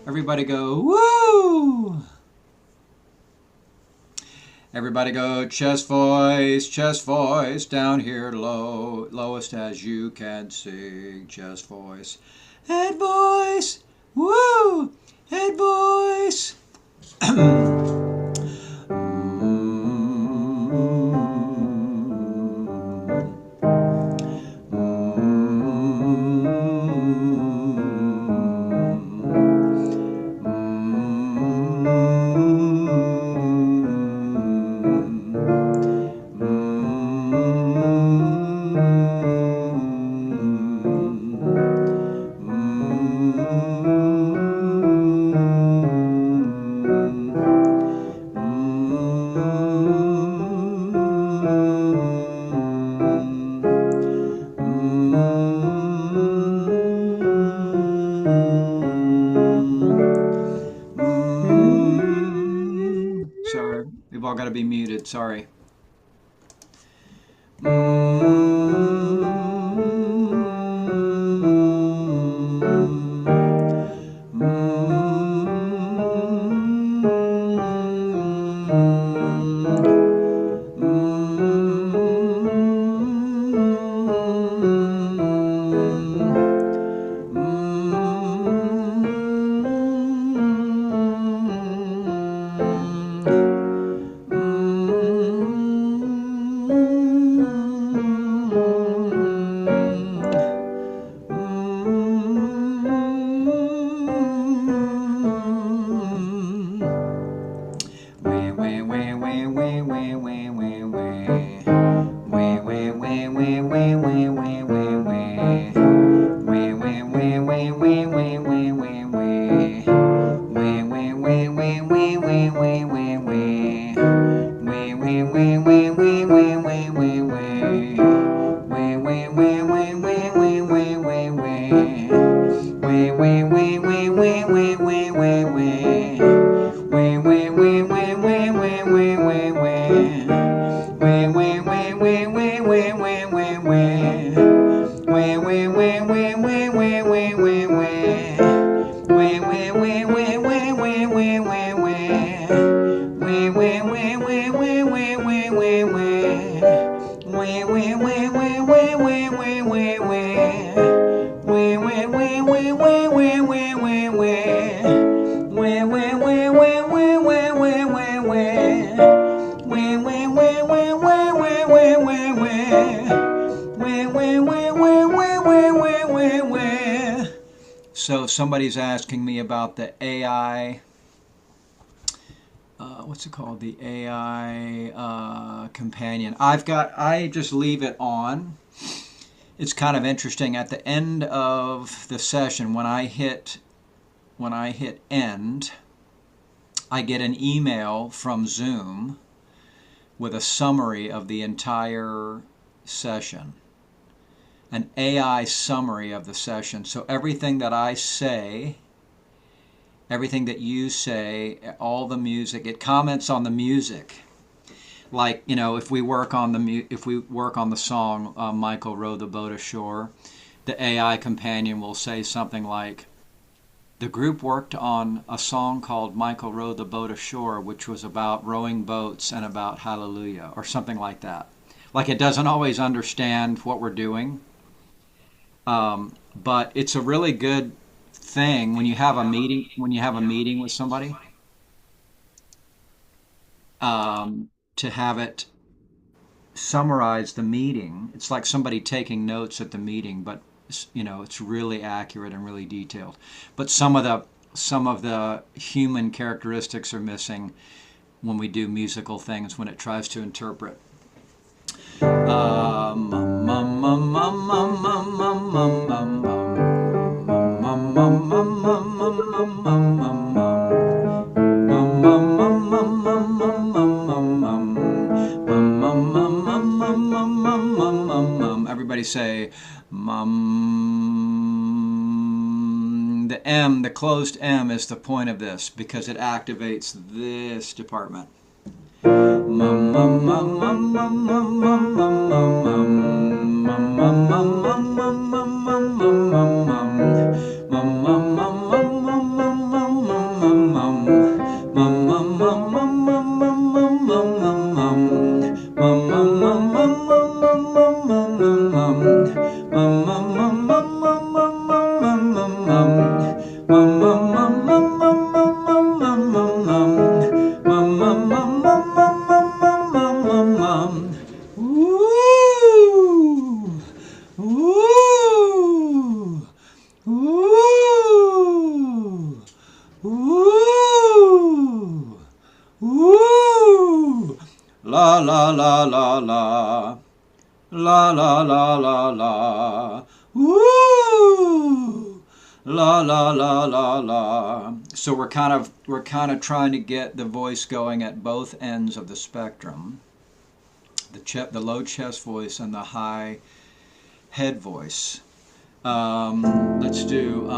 Everybody go, woo! Everybody go, chest voice, down here low, lowest as you can sing, chest voice, head voice, woo, head voice. Sorry, we've all got to be muted. Sorry. So somebody's asking me about the AI, what's it called? The AI companion. I just leave it on. It's kind of interesting. At the end of the session, when I hit end, I get an email from Zoom with a summary of the entire session, an AI summary of the session. So everything that I say, everything that you say, all the music, it comments on the music. Like, you know, if we work on the song Michael Rowed the Boat Ashore, the AI companion will say something like, the group worked on a song called Michael Rowed the Boat Ashore, which was about rowing boats and about hallelujah, or something like that. Like, it doesn't always understand what we're doing, but it's a really good thing when you have a meeting with somebody. to have it summarize the meeting. It's like somebody taking notes at the meeting, but it's really accurate and really detailed. But some of the human characteristics are missing when we do musical things, when it tries to interpret. Everybody say mum. The M, the closed M, is the point of this because it activates this department. Mum mum mum mum mum mum mum mum mum mum mum mum La la la la la, la la la la la, woo, la la la la la. So we're kind of trying to get the voice going at both ends of the spectrum, the low chest voice and the high head voice. Let's do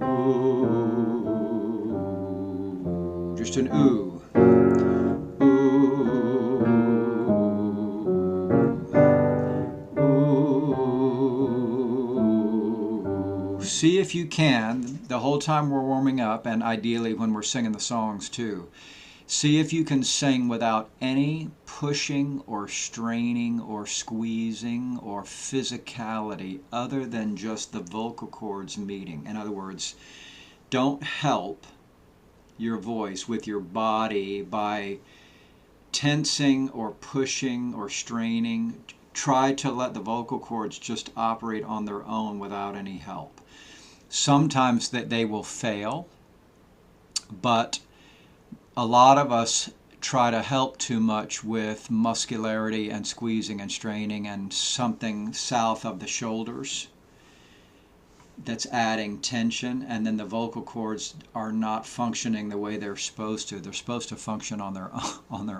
ooh, just an ooh. See if you can, the whole time we're warming up, and ideally when we're singing the songs too, see if you can sing without any pushing or straining or squeezing or physicality other than just the vocal cords meeting. In other words, don't help your voice with your body by tensing or pushing or straining. Try to let the vocal cords just operate on their own without any help. Sometimes that they will fail, but a lot of us try to help too much with muscularity and squeezing and straining and something south of the shoulders that's adding tension, and then the vocal cords are not functioning the way they're supposed to. They're supposed to function on their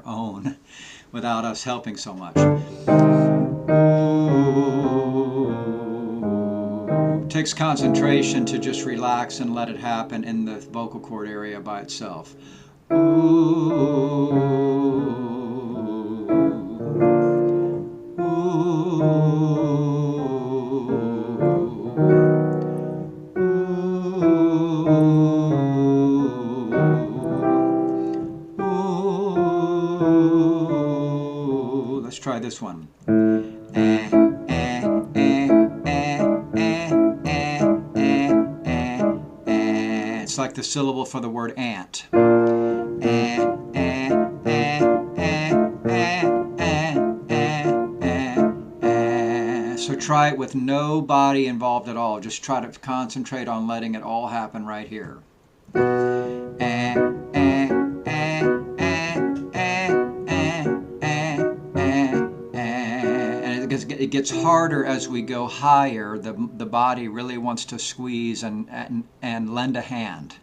own without us helping so much. It takes concentration to just relax and let it happen in the vocal cord area by itself. Let's try this one. It's like the syllable for the word ant. So try it with no body involved at all. Just try to concentrate on letting it all happen right here. It gets harder as we go higher. The body really wants to squeeze and lend a hand.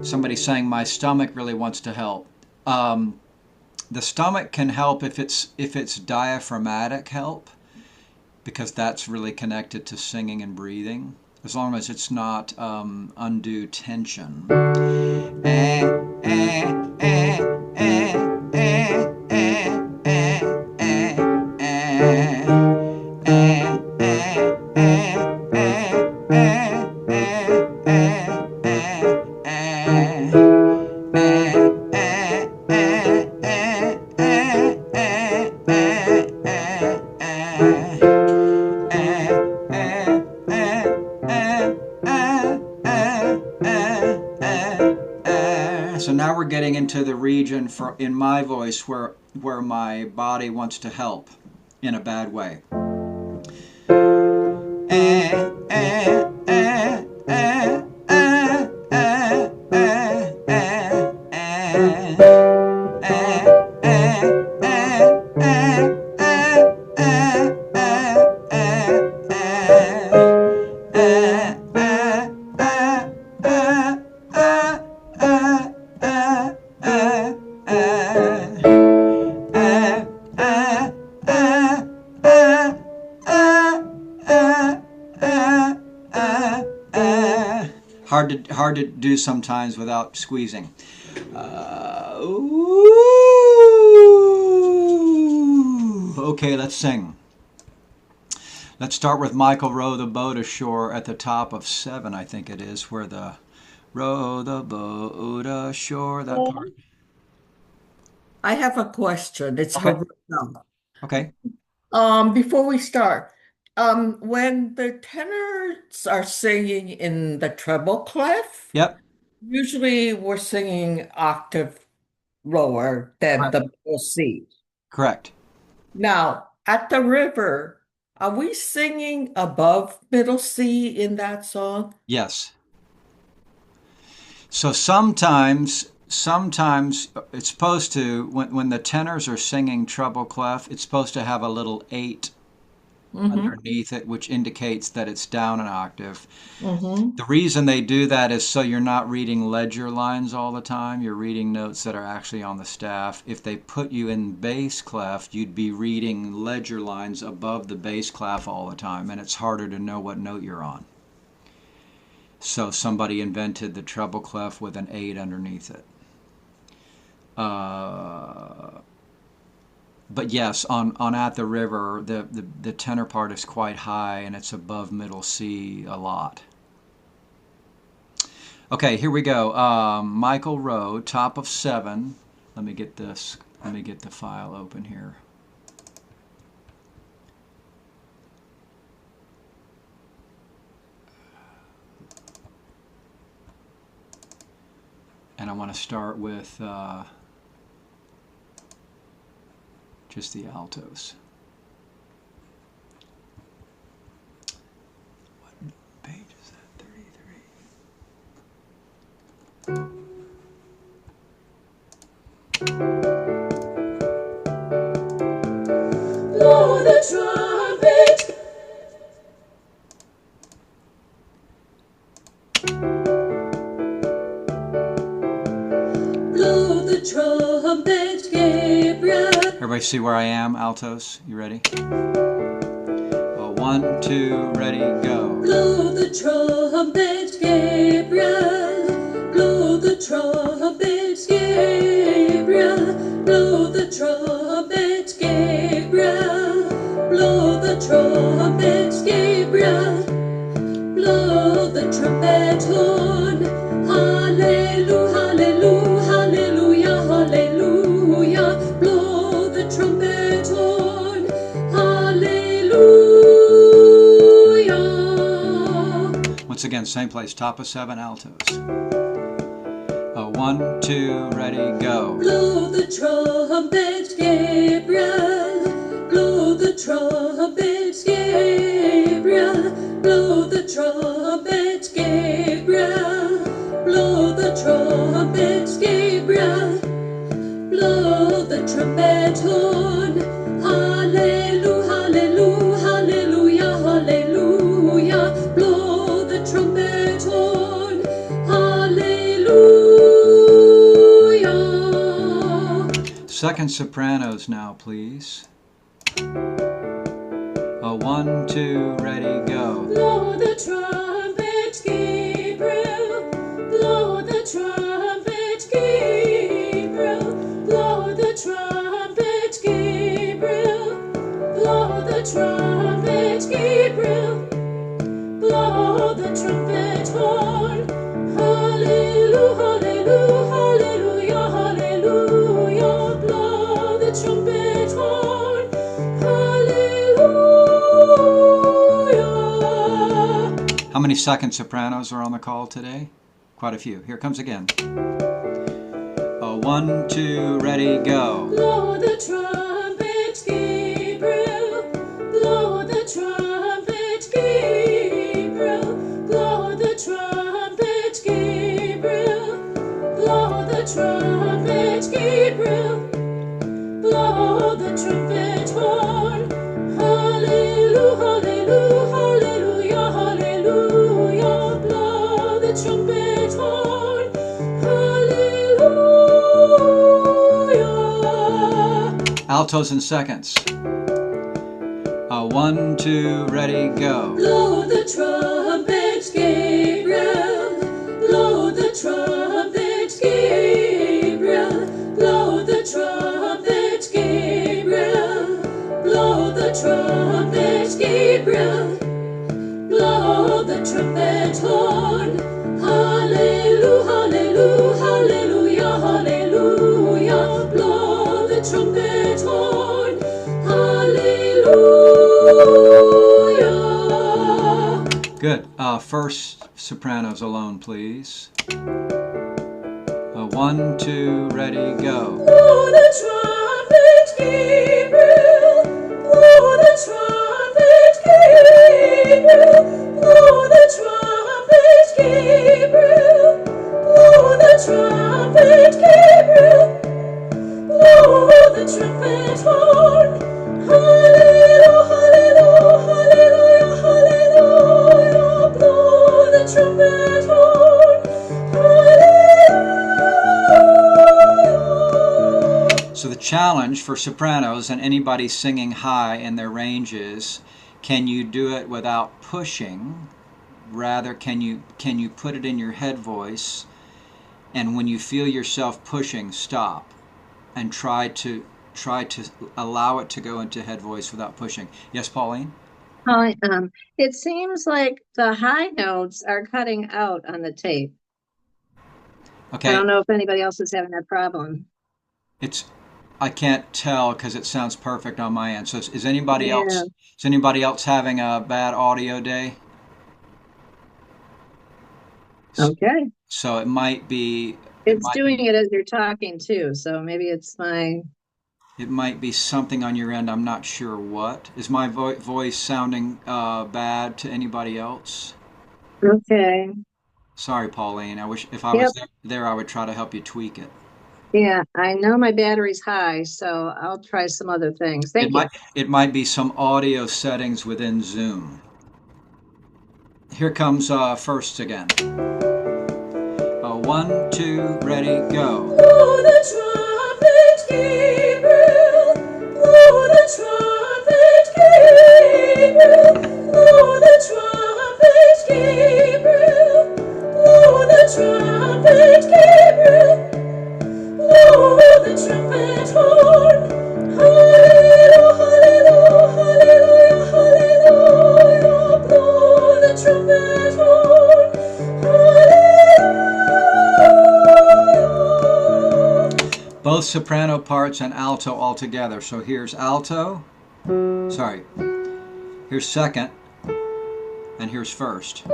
Somebody saying my stomach really wants to help. The stomach can help if it's diaphragmatic help, because that's really connected to singing and breathing, as long as it's not undue tension. into the region in my voice where my body wants to help in a bad way. Hard to do sometimes without squeezing. Okay, let's sing. Let's start with Michael Row the Boat Ashore at the top of 7, I think it is, where the row the boat ashore, that part. I have a question. It's Okay. for Bruno. Okay. Before we start, when the tenors are singing in the treble clef, Yep. usually we're singing octave lower than Correct. the middle C. Correct. Now, at the river, are we singing above middle C in that song? Yes. So sometimes it's supposed to, when the tenors are singing treble clef, it's supposed to have a little 8 Mm-hmm. underneath it, which indicates that it's down an octave. Mm-hmm. The reason they do that is so you're not reading ledger lines all the time. You're reading notes that are actually on the staff. If they put you in bass clef, you'd be reading ledger lines above the bass clef all the time, and it's harder to know what note you're on. So somebody invented the treble clef with an 8 underneath it. But yes, on At the River, the tenor part is quite high, and it's above middle C a lot. Okay, here we go. Michael Row, top of 7. Let me get this. Let me get the file open here. And I want to start with just the altos. What page is that? 33. Blow the trumpet. Blow the trumpet, Gabriel. Everybody see where I am, altos? You ready? 1, 2, ready, go. Blow the trumpet, Gabriel. Blow the trumpet, Gabriel. Blow the trumpet, Gabriel. Blow the trumpet, Gabriel. Blow the trumpet horn. Hallelujah, hallelujah, hallelujah, hallelujah. Blow the trumpet horn. Hallelujah. Once again, same place, top of 7, altos. 1, 2, ready, go. Blow the trumpet, Gabriel. Blow the trumpet, Gabriel. Blow the trumpet, Gabriel. Blow the trumpet, Gabriel. Blow the trumpet horn. Hallelujah, hallelujah, hallelujah, hallelujah. Blow the trumpet horn. Hallelujah. Second sopranos now, please. 1, 2, ready, go. Blow the trumpet, Gabriel. Blow the trumpet, Gabriel. Blow the trumpet, Gabriel. Blow the trumpet, Gabriel. Blow the trumpet horn. Hallelujah, hallelujah, hallelujah, hallelujah. Blow the trumpet horn. Hallelujah. How many second sopranos are on the call today? Quite a few. Here comes again. 1, 1, 2, ready, go. Blow the trumpet, Gabriel. Blow the trumpet, Gabriel. Blow the trumpet, Gabriel. Blow the trumpet, Gabriel. Blow the trumpet horn. Hallelujah, hallelujah, hallelujah. Blow the trumpet horn. Hallelujah. Altos in seconds. 1, 2, ready, go. Blow the trumpet, Gabriel. Blow the trumpet, Gabriel. Blow the trumpet, Gabriel. Blow the trumpet, Gabriel. Blow the trumpet horn. Hallelujah, hallelujah, hallelujah. Blow the trumpet horn. Hallelujah. Good. First sopranos alone, please. 1, 2, ready, go. Blow the trumpet, Gabriel. Blow the trumpet, Gabriel. Blow the trumpet, Gabriel. Blow the trumpet, Gabriel. Blow the trumpet horn. Hallelujah, hallelujah, hallelujah. Blow the trumpet horn. Hallelujah. So the challenge for sopranos and anybody singing high in their ranges, can you do it without pushing? Rather, can you put it in your head voice, and when you feel yourself pushing, stop and try to allow it to go into head voice without pushing. Yes, Pauline? Hi, it seems like the high notes are cutting out on the tape. I Okay. don't know if anybody else is having that problem. I can't tell because it sounds perfect on my end. So is anybody else Yeah. having a bad audio day? Okay. So it might be It's doing it as you're talking too, so maybe it's my, it might be something on your end. I'm not sure what. Is my voice sounding bad to anybody else? okay. Sorry, Pauline. I wish if I was Yep. there, I would try to help you tweak it. Yeah, I know my battery's high, so I'll try some other things. Thank you. It might be some audio settings within Zoom. Here comes first again. 1, 2, ready, go. Blow the trumpet, Gabriel. Blow the trumpet, Gabriel. Blow the trumpet, Gabriel. Blow the trumpet, Gabriel. Blow the trumpet horn. Hallelujah, hallelujah, hallelujah. Blow the trumpet horn. Hallelujah. Both soprano parts and alto all together. So here's alto. Sorry. Here's second. And here's first.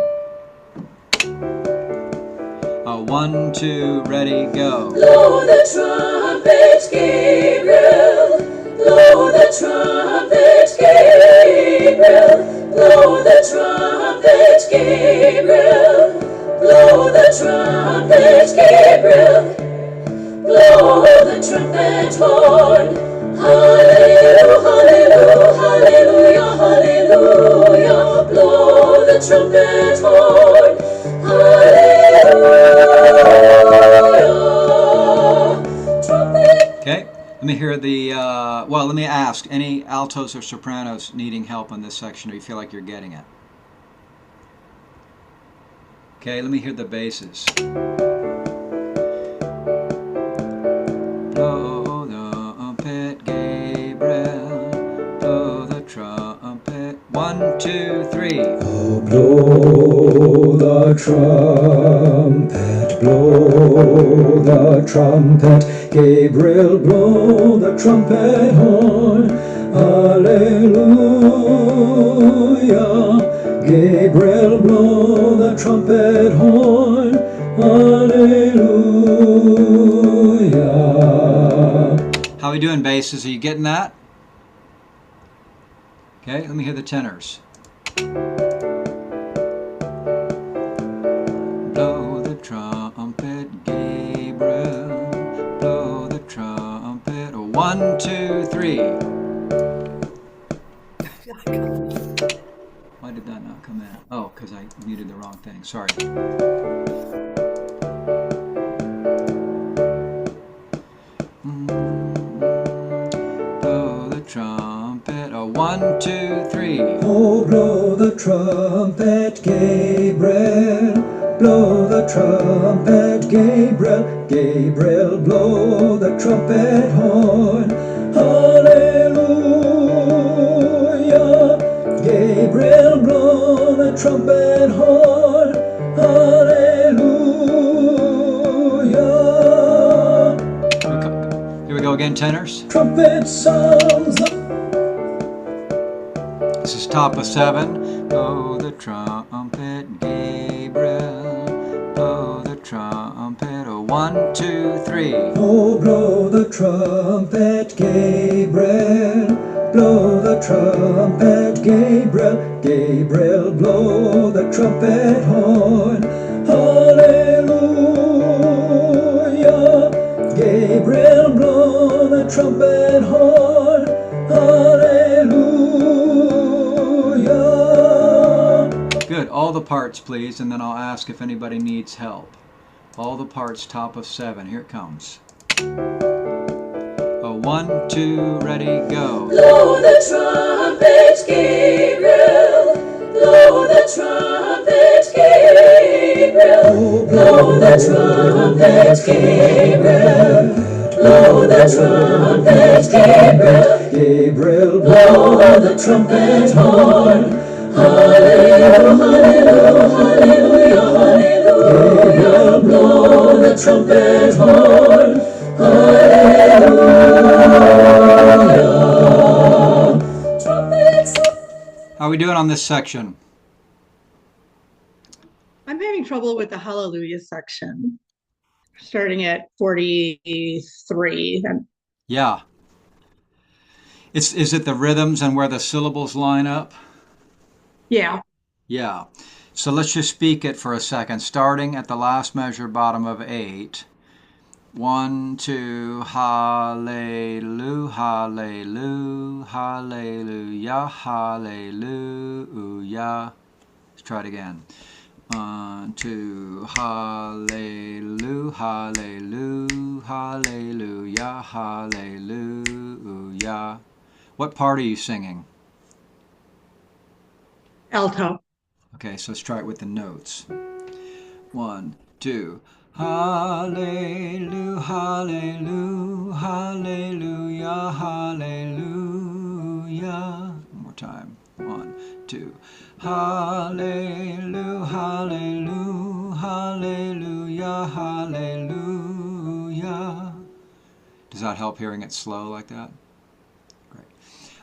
1, 2, ready, go. Blow the trumpet, Gabriel. Blow the trumpet, Gabriel. Blow the trumpet, Gabriel. Blow the trumpet, Gabriel. Blow the trumpet horn. Hallelujah, hallelujah, hallelujah. Blow the trumpet horn. Hallelujah. Trumpet. Okay. Let me hear let me ask, any altos or sopranos needing help in this section, or you feel like you're getting it? Okay, let me hear the basses. Blow the trumpet, Gabriel. Blow the trumpet. 1, 2, 3. Oh, blow the trumpet, Gabriel, blow the trumpet horn. Hallelujah. Gabriel, blow the trumpet horn. hallelujah. How are we doing, basses? Are you getting that? Okay, let me hear the tenors. Blow the trumpet, Gabriel. Blow the trumpet. 1, 2, 3. Why did that not come in? Oh, because I muted the wrong thing. Sorry. Blow the trumpet. 1, 2, 3. Oh, blow the trumpet, Gabriel. Blow the trumpet, Gabriel. Gabriel, blow the trumpet horn. Hallelujah. Gabriel, blow the trumpet horn. Hallelujah. Here we go again, tenors. Trumpet sounds. This is top of 7. Blow the trumpet, Gabriel. Blow the trumpet. 1, 2, 3. Oh, blow the trumpet, Gabriel. Blow the trumpet, Gabriel. Gabriel, blow the trumpet horn. Hallelujah. Gabriel, blow the trumpet horn. Hallelujah. Good. All the parts, please, and then I'll ask if anybody needs help. All the parts, top of 7. Here it comes. 1, 2, ready, go. Blow the trumpet, Gabriel. Blow the trumpet, Gabriel. Blow the trumpet, Gabriel. Blow the trumpet, Gabriel. Gabriel, Blow the trumpet horn. Hallelujah, hallelujah, hallelujah. Gabriel, Blow the trumpet horn. Hallelujah. Trumpets. How are we doing on this section? I'm having trouble with the hallelujah section, starting at 43. Yeah. Is it the rhythms and where the syllables line up? Yeah. Yeah. So let's just speak it for a second, starting at the last measure, bottom of 8. 1, 2, hallelujah, hallelujah, hallelujah, hallelujah. Let's try it again. 1, 2, hallelujah, hallelujah, hallelujah, hallelujah. What part are you singing? Alto. Okay, so let's try it with the notes. 1, 2. Hallelujah, hallelujah, hallelujah, hallelujah. One more time. 1, 2. Hallelujah, hallelujah, hallelujah, hallelujah. Does that help hearing it slow like that? Great.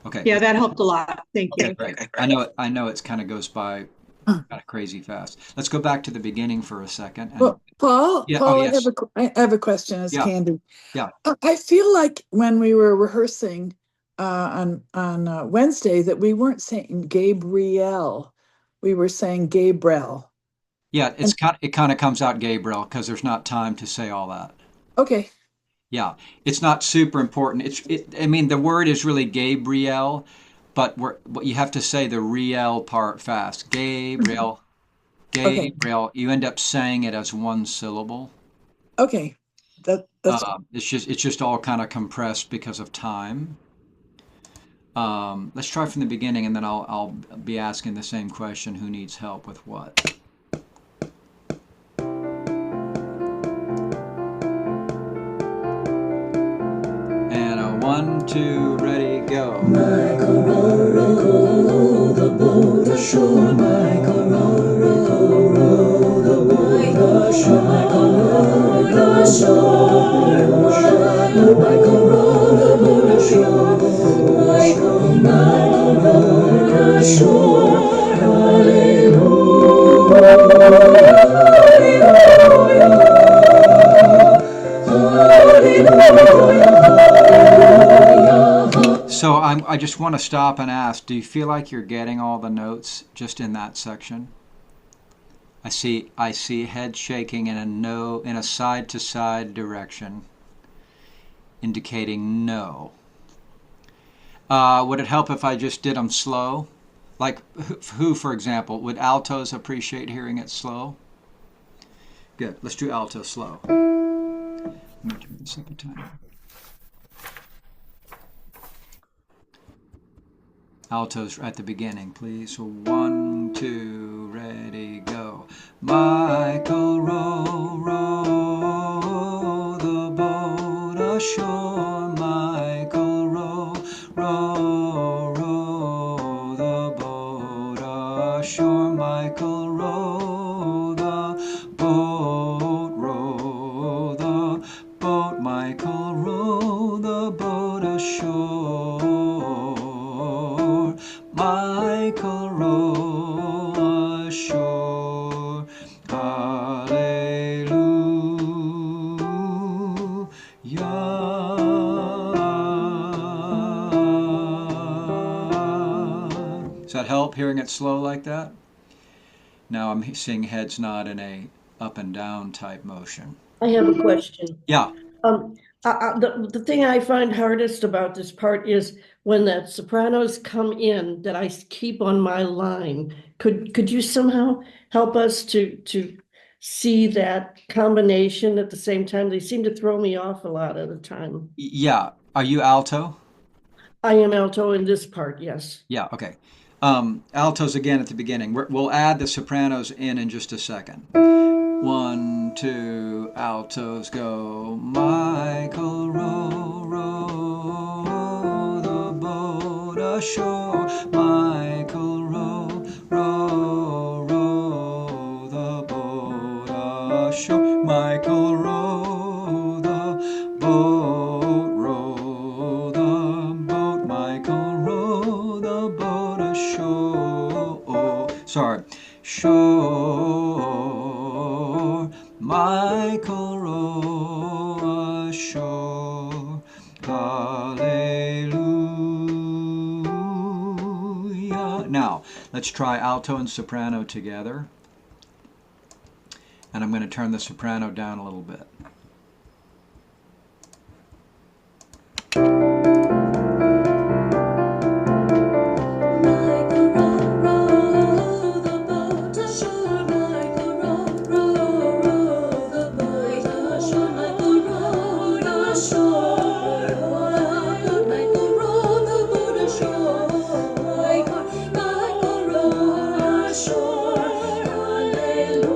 Okay. Yeah, that helped a lot. Thank you. Okay, great. I know it's kind of goes by kind of crazy fast. Let's go back to the beginning for a second. And, Well, Paul, yeah, Paul, oh, yes. I have a question as Yeah. Candy. Yeah. I feel like when we were rehearsing on Wednesday that we weren't saying Gabriel, we were saying Gabriel. Yeah, it kind of comes out Gabriel because there's not time to say all that. Okay. Yeah, it's not super important. I mean, the word is really Gabriel, but you have to say the real part fast. Gabriel, Okay. Gabriel. You end up saying it as one syllable. Okay. That's It's just all kind of compressed because of time. Let's try from the beginning, and then I'll be asking the same question: who needs help with what? And 1, 2, ready, go. Michael row the boat ashore. Michael row the boat ashore. Michael row the shore. Michael row the boat ashore. Michael row the shore. Hallelujah, hallelujah, I just want to stop and ask, do you feel like you're getting all the notes just in that section? I see head shaking in a side to side direction, indicating no. Would it help if I just did them slow? Like who, for example, would altos appreciate hearing it slow? Good. Let's do alto slow. Let me do it the second time. Altos at the beginning, please. So 1, 2, ready, go. Michael, row, row the boat ashore. Michael, row, row, row the boat ashore. Michael, row the boat, row the boat. Michael, row the boat ashore. Michael, row ashore. Hallelujah. Does that help, hearing it slow like that? Now I'm seeing heads nod in a up and down type motion. I have a question. Yeah. The thing I find hardest about this part is when the sopranos come in that I keep on my line. Could you somehow help us to see that combination at the same time? They seem to throw me off a lot of the time. Yeah. Are you alto? I am alto in this part, yes. Yeah, okay. Altos again at the beginning. We'll add the sopranos in just a second. 1, 2, altos go. Michael, row, row the boat ashore. Michael, row, row, row the boat ashore. Michael, row the boat, row the boat. Michael, row the boat ashore. Sorry. Shore, Michael, row ashore. Hallelujah. Now, let's try alto and soprano together. And I'm going to turn the soprano down a little bit. Michael, row, row the boat ashore. Michael, row, row, row the boat ashore. Michael, row ashore. Michael, row the boat ashore. Michael, row ashore. Hallelujah.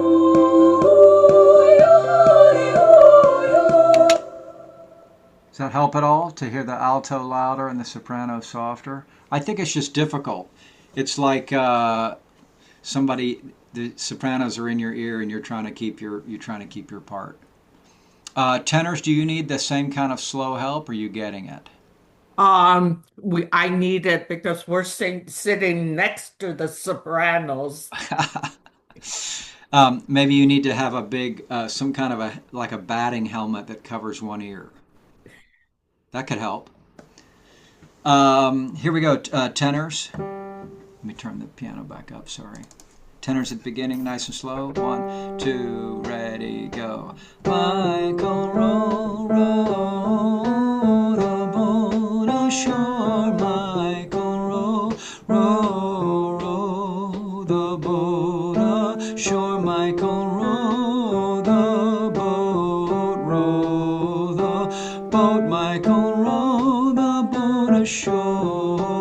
Does that help at all to hear the alto louder and the soprano softer? I think it's just difficult. It's like the sopranos are in your ear and you're trying to keep your part. Tenors, do you need the same kind of slow help? Or are you getting it? I need it because we're sitting next to the sopranos. Maybe you need to have a big, some kind of a batting helmet that covers one ear. That could help. Here we go. Tenors. Let me turn the piano back up. Sorry. Tenors at the beginning, nice and slow. 1, 2, ready, go. Michael, row, row the boat ashore. Michael, row, row, row the boat ashore. Michael, row the boat, row the boat. Michael, row the boat ashore.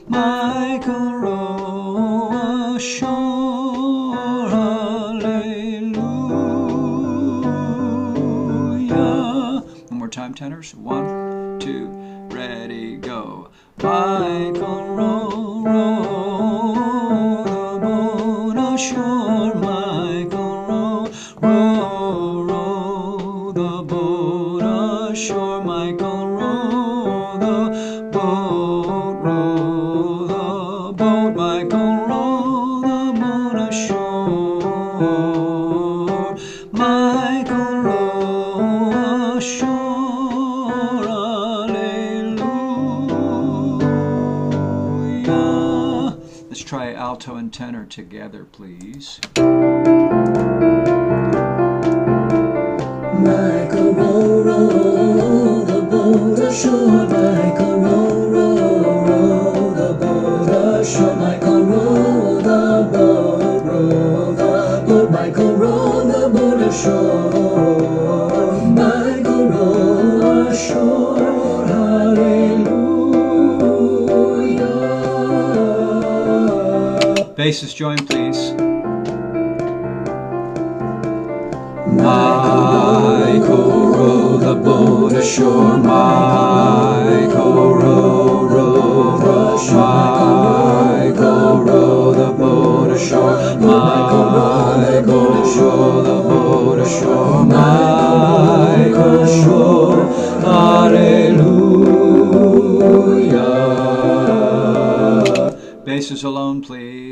Michael, row ashore. Hallelujah. One more time, tenors. 1, 2, ready, go. Michael, row, row the boat ashore. Michael, row, row, row the boat ashore. Michael, row the boat, row the boat. Michael, row the boat ashore. Michael, row ashore. Hallelujah. alto and tenor together, please. Michael, row the boat ashore. Michael, row the boat ashore. Michael, row the boat, Michael, row the boat ashore. Michael, row ashore. Hallelujah. Basses join, please. Michael, row the boat ashore. Michael, row the shore. Michael, row the boat ashore. Michael, row the boat ashore. Michael, shore. Hallelujah. Basses alone, please.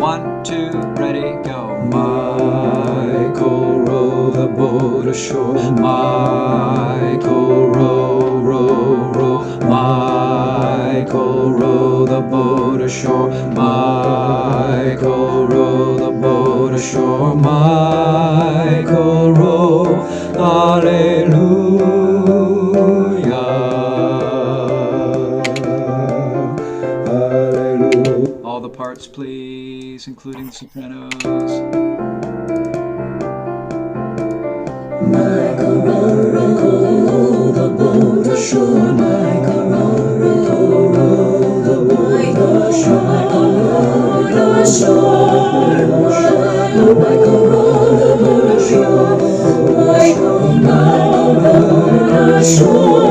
1, 2, ready, go. Michael, row the boat ashore. Michael, row. Michael, row the boat ashore. Michael, row the boat ashore. Michael, row. Hallelujah. All the parts, please, including the sopranos. Michael, row the boat ashore. Michael, row the boat ashore. Michael, row the boat ashore. Michael, row the ashore.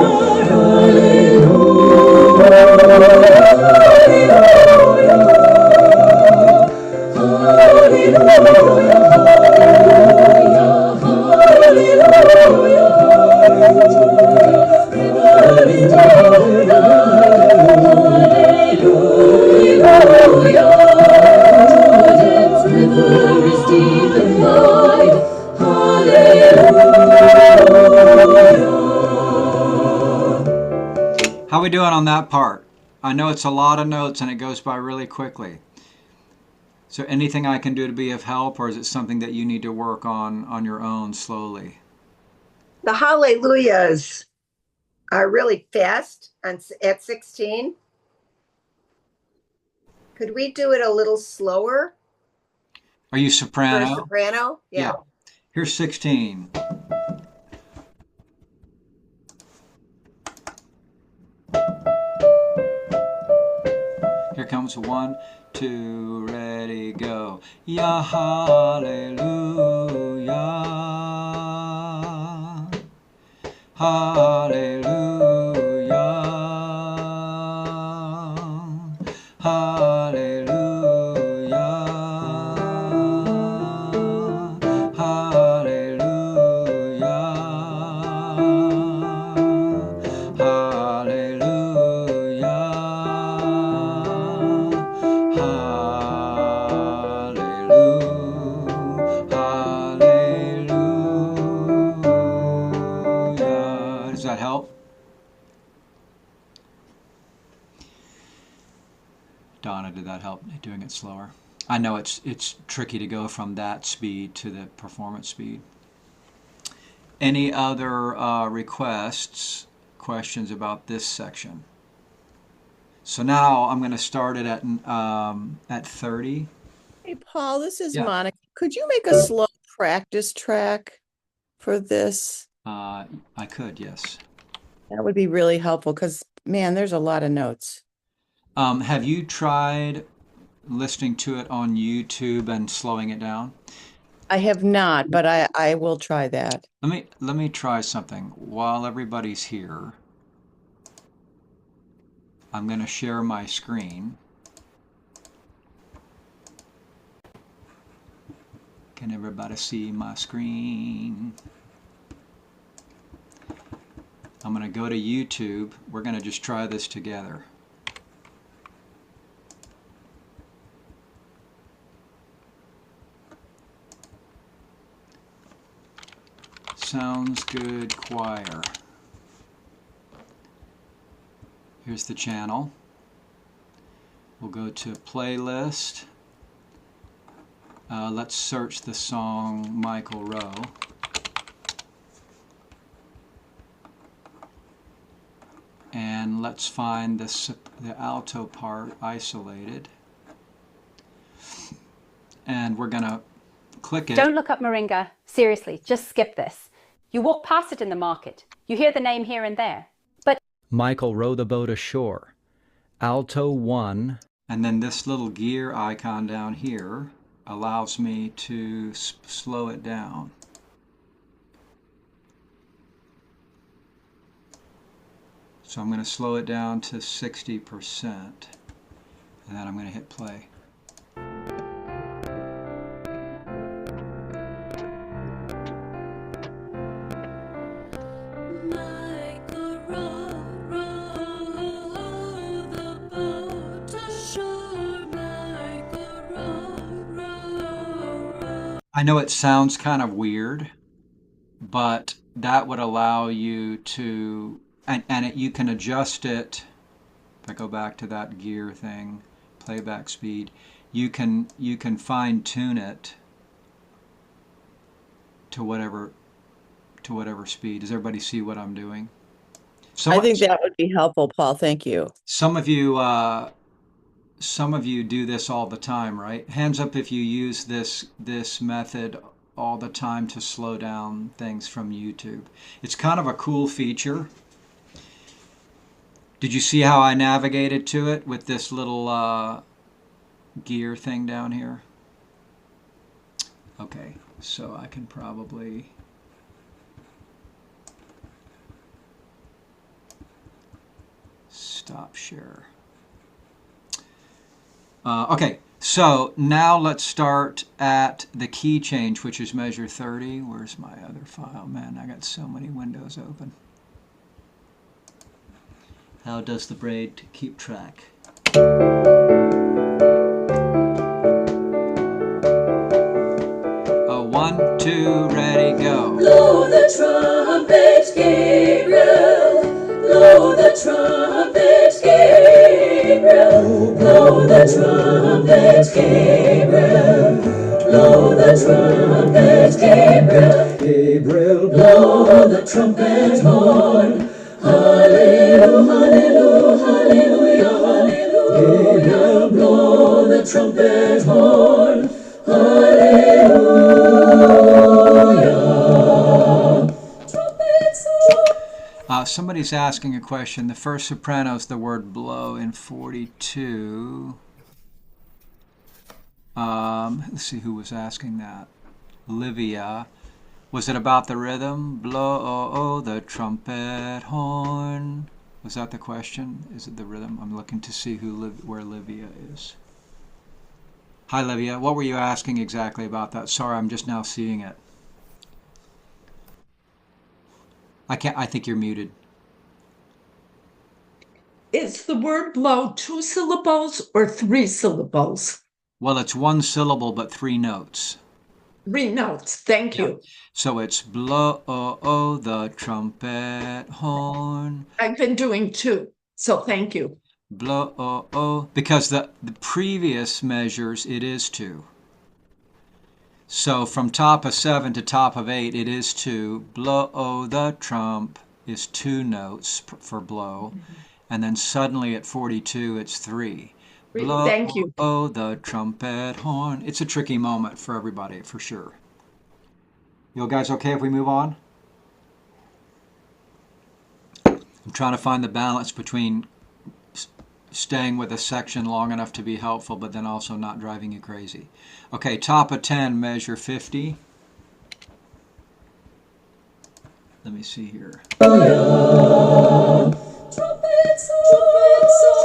How we doing on that part? I know it's a lot of notes and it goes by really quickly. So anything I can do to be of help, or is it something that you need to work on your own slowly? The hallelujahs are really fast at 16. Could we do it a little slower Are you for soprano? soprano? Yeah. Here's 16. Here comes 1, 2, ready, go. Ya hallelujah. Hallelujah. Hallelujah. Does that help? Donna, did that help doing it slower? I know it's tricky to go from that speed to the performance speed. Any other requests, questions about this section? So now I'm going to start it at 30. Hey, Paul, this is Yeah. Monica. Could you make a slow practice track for this? I could, yes. That would be really helpful because, man, there's a lot of notes. Have you tried listening to it on YouTube and slowing it down? I have not, but I will try that. Let me try something while everybody's here. I'm going to share my screen. Can everybody see my screen? I'm going to go to YouTube. We're going to just try this together. Sounds Good Choir. Here's the channel. We'll go to playlist. Let's search the song Michael Rowe. And let's find the alto part isolated. And we're going to click it. Don't look up Moringa. Seriously, just skip this. You walk past it in the market. You hear the name here and there. But Michael Row the Boat Ashore. Alto 1. And then this little gear icon down here allows me to slow it down. So I'm going to slow it down to 60%, and then I'm going to hit play. Michael Row, row the boat ashore. Michael Row. I know it sounds kind of weird, but that would allow you to, you can adjust it. If I go back to that gear thing, playback speed, you can fine tune it to whatever speed. Does everybody see what I'm doing? I think that would be helpful, Paul. Thank you. Some of you do this all the time, right? Hands up if you use this method all the time to slow down things from YouTube. It's kind of a cool feature. Did you see how I navigated to it with this little gear thing down here? Okay, so I can probably stop share. Okay, so now let's start at the key change, which is measure 30. Where's my other file? Man, I got so many windows open. How does the braid keep track? 1, 2, ready, go. Blow the trumpet, Gabriel. Blow the trumpet, Gabriel. Blow the trumpet, Gabriel. Blow the trumpet, Gabriel. Gabriel, blow the trumpet horn. Hallelujah, hallelujah, hallelujah. Gabriel, blow the trumpet horn. Hallelujah. Trumpets horn. Somebody's asking a question. The first soprano is the word blow in 42. Let's see who was asking that. Livia. Was it about the rhythm? Blow the trumpet horn. Was that the question? Is it the rhythm? I'm looking to see where Livia is. Hi, Livia. What were you asking exactly about that? Sorry, I'm just now seeing it. I think you're muted. Is the word blow 2 syllables or 3 syllables? Well, it's 1 syllable, but 3 notes. 3 notes. Thank you. So it's blow the trumpet horn. I've been doing 2, so thank you. Blow because the previous measures it is 2. So from top of 7 to top of 8 it is 2. Blow the trump is 2 notes for blow, and then suddenly at 42 it's 3. Blow Thank you. the trumpet horn. It's a tricky moment for everybody, for sure. You guys okay if we move on? I'm trying to find the balance between staying with a section long enough to be helpful, but then also not driving you crazy. Okay, top of 10, measure 50. Let me see here. Trumpets,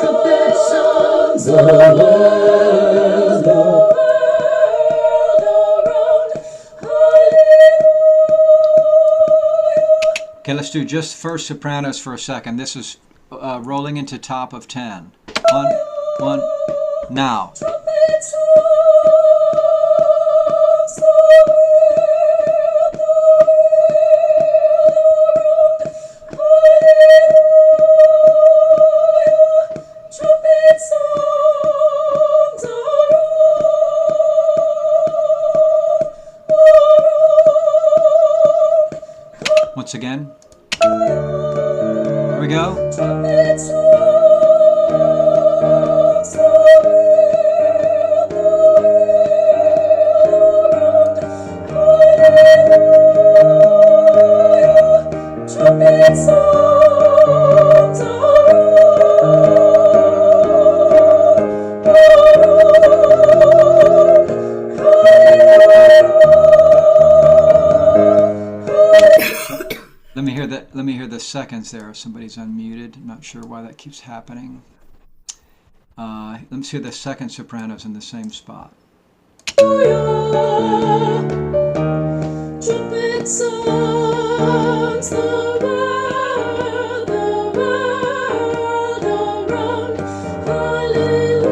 trumpet sounds the world around. Hallelujah. Okay, let's do just first sopranos for a second. This is rolling into top of 10. 1, now. Trumpets sounds the world around. Hallelujah. Trumpets sound. Once again. Here we go. Trumpet sounds the world around. Hallelujah. Trumpet sounds Let me hear the seconds there. If somebody's unmuted. I'm not sure why that keeps happening. Let me see the second sopranos in the same spot. Trumpet sounds the world around. Hallelujah.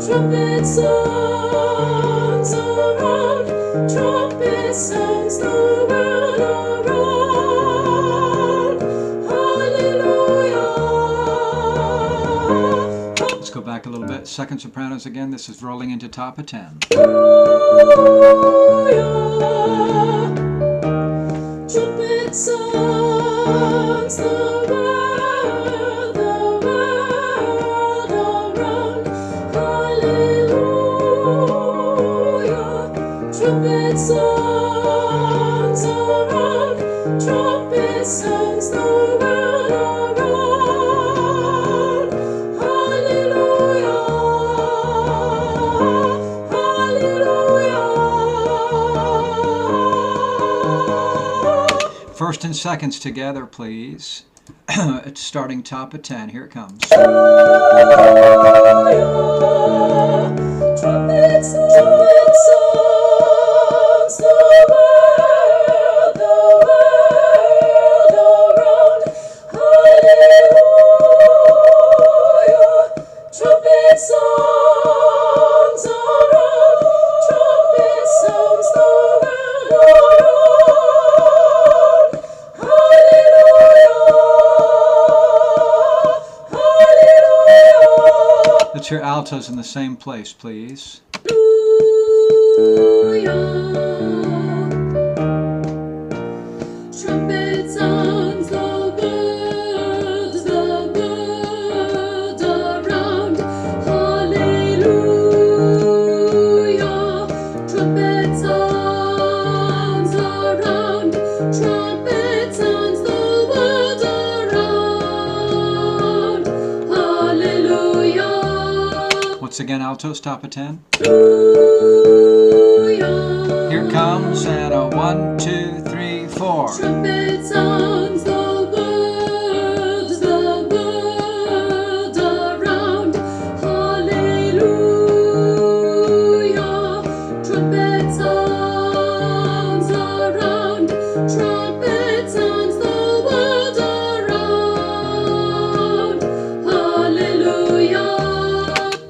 Trumpet sounds around. Trumpet sounds the world around. Hallelujah. Let's go back a little bit. Second sopranos again. This is rolling into top of 10. Trumpet sounds the world around. Hallelujah. Trumpet sounds around. Trumpet sounds the world around. Hallelujah. Hallelujah. First and seconds together, please. It's starting top of 10. Here it comes. Trumpet sounds the world around. Hallelujah. Trumpet sounds around. Trumpet sounds the world around. Hallelujah. Hallelujah. Let's hear altos in the same place, please. Trumpet sounds the world around. Hallelujah. Trumpet sounds around. Trumpet sounds the world around. Hallelujah. Once again, altos, top of 10. Hallelujah. Here it comes, and a 1, 2, 3, 4. Trumpet sounds the world around. Hallelujah. Trumpet sounds around. Trumpet sounds the world around. Hallelujah.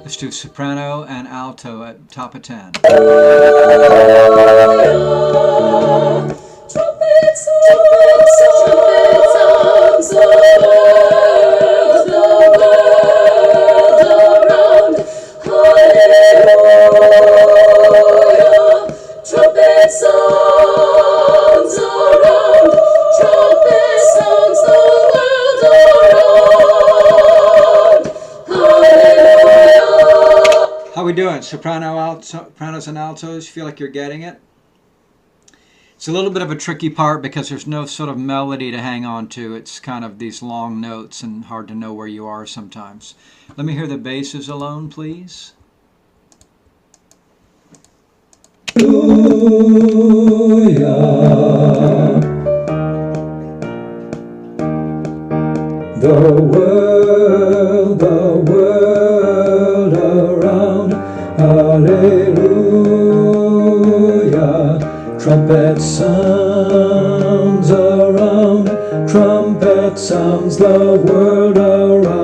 Let's do soprano and alto at top of 10. Trumpet sounds the world around. Hallelujah. Trumpet sounds around. Trumpet sounds the world around. Hallelujah. How we doing? Sopranos and altos, you feel like you're getting it? It's a little bit of a tricky part because there's no sort of melody to hang on to. It's kind of these long notes and hard to know where you are sometimes. Let me hear the basses alone, please. The world around. Hallelujah. Trumpet sounds around. Trumpet sounds the world around.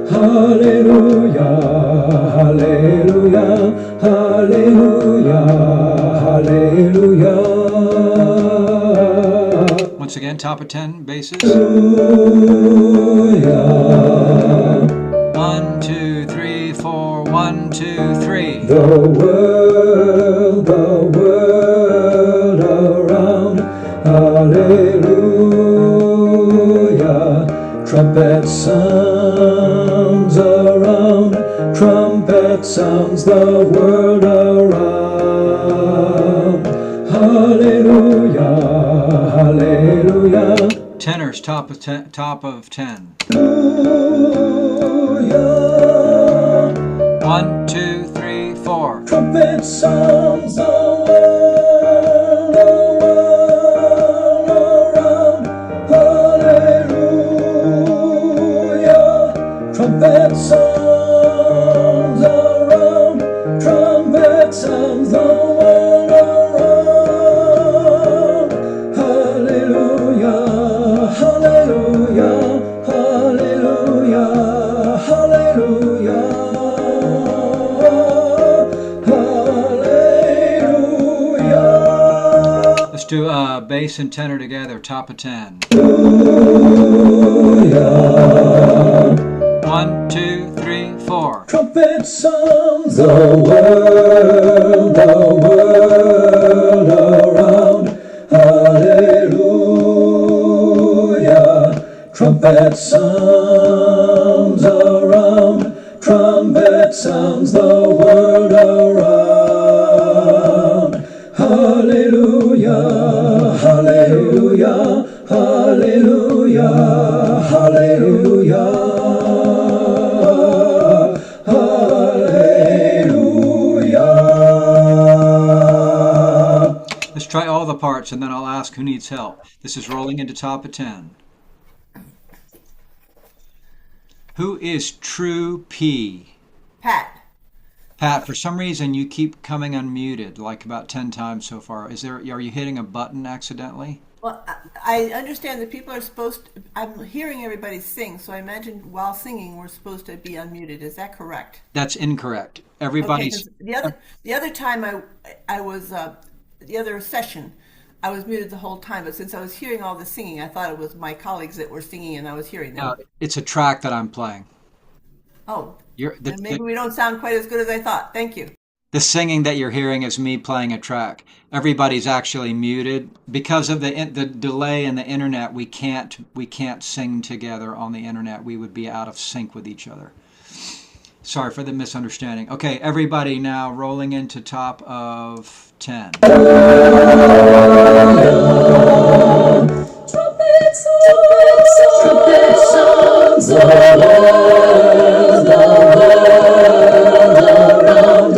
Hallelujah. Hallelujah. Hallelujah. Hallelujah. Once again, top of 10 basses. 1, 2, 3, 4. 1, 2, 3. The world the world around. Hallelujah, hallelujah. Tenors, top of 10. Hallelujah. 1, 2, 3, 4. Trumpet sounds the world around. Hallelujah. Trumpet sounds around. Trumpet sounds the world around. Hallelujah. Hallelujah. Hallelujah. Hallelujah. Hallelujah. Let's do bass and tenor together, top of 10. 1, 2, 3, 4. Trumpet sounds the world around. Hallelujah. Trumpet sounds around. Trumpet sounds the world around. Hallelujah. Hallelujah. Hallelujah. Hallelujah. Hallelujah. Let's try all the parts and then I'll ask who needs help. This is rolling into top of 10. Who is True P? Pat. Pat, for some reason you keep coming unmuted like about 10 times so far. Are you hitting a button accidentally? Well, I understand that people are supposed to, I'm hearing everybody sing, so I imagine while singing we're supposed to be unmuted. Is that correct? That's incorrect. Okay, Everybody's 'cause the other time I was the other session I was muted the whole time, but since I was hearing all the singing, I thought it was my colleagues that were singing and I was hearing them. it's a track that I'm playing. Oh, The, and maybe we don't sound quite as good as I thought. Thank you. the singing that you're hearing is me playing a track. Everybody's actually muted because of the delay in the internet. We can't sing together on the internet. We would be out of sync with each other. Sorry for the misunderstanding. Okay, everybody now rolling into top of 10. Trumpet sounds the world around.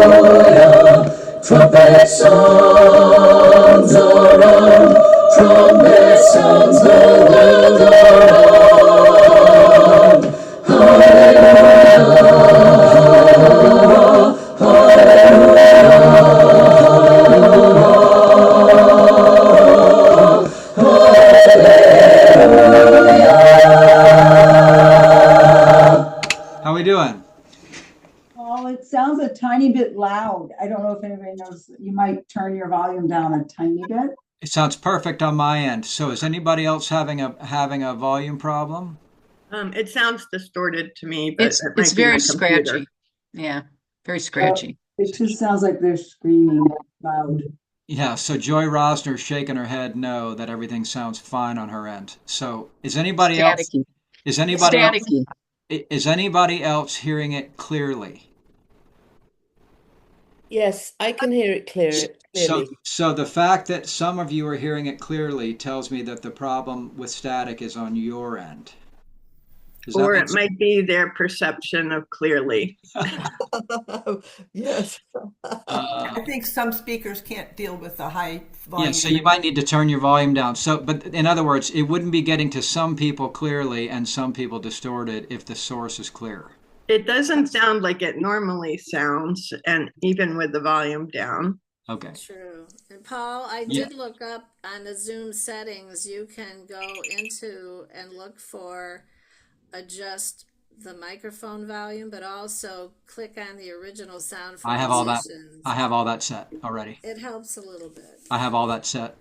Hallelujah. Trumpet sounds around. Trumpet sounds the world around. Hallelujah. How we doing? Oh, it sounds a tiny bit loud. I don't know if anybody knows. You might turn your volume down a tiny bit. It sounds perfect on my end. So is anybody else having a volume problem? It sounds distorted to me, but It's it might be very my computer. scratchy. Yeah, very scratchy. It just sounds like they're screaming loud. Yeah, so Joy Rosner's shaking her head no, that everything sounds fine on her end. So is anybody else Staticky. is anybody else Staticky. is anybody else hearing it clearly? Yes, I can hear it clearly. So the fact that some of you are hearing it clearly tells me that the problem with static is on your end. Does that Or make it sense? might be their perception of clearly. Yes. I think some speakers can't deal with the high volume. Yeah, so you might need to turn your volume down. So, but in other words, it wouldn't be getting to some people clearly and some people distorted if the source is clear. It doesn't sound like it normally sounds, and even with the volume down. Okay. True. And Paul, I did look up on the Zoom settings. You can go into and look for adjust the microphone volume, but also click on the original sound for I have all that. musicians. I have all that set already. It helps a little bit. I have all that set.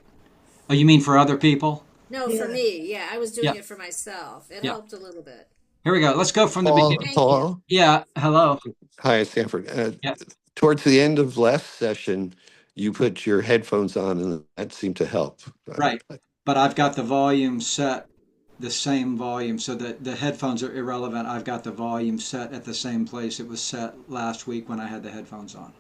Oh, you mean for other people? No, for me, yeah, I was doing Yeah. it for myself. It Yeah. helped a little bit. Here we go. Let's go from the beginning. Paul? Yeah. Hello. Hi, Sanford. Yeah. Towards the end of last session, you put your headphones on, and that seemed to help. Right. But I've got the volume set the same volume, so that the headphones are irrelevant. I've got the volume set at the same place it was set last week when I had the headphones on.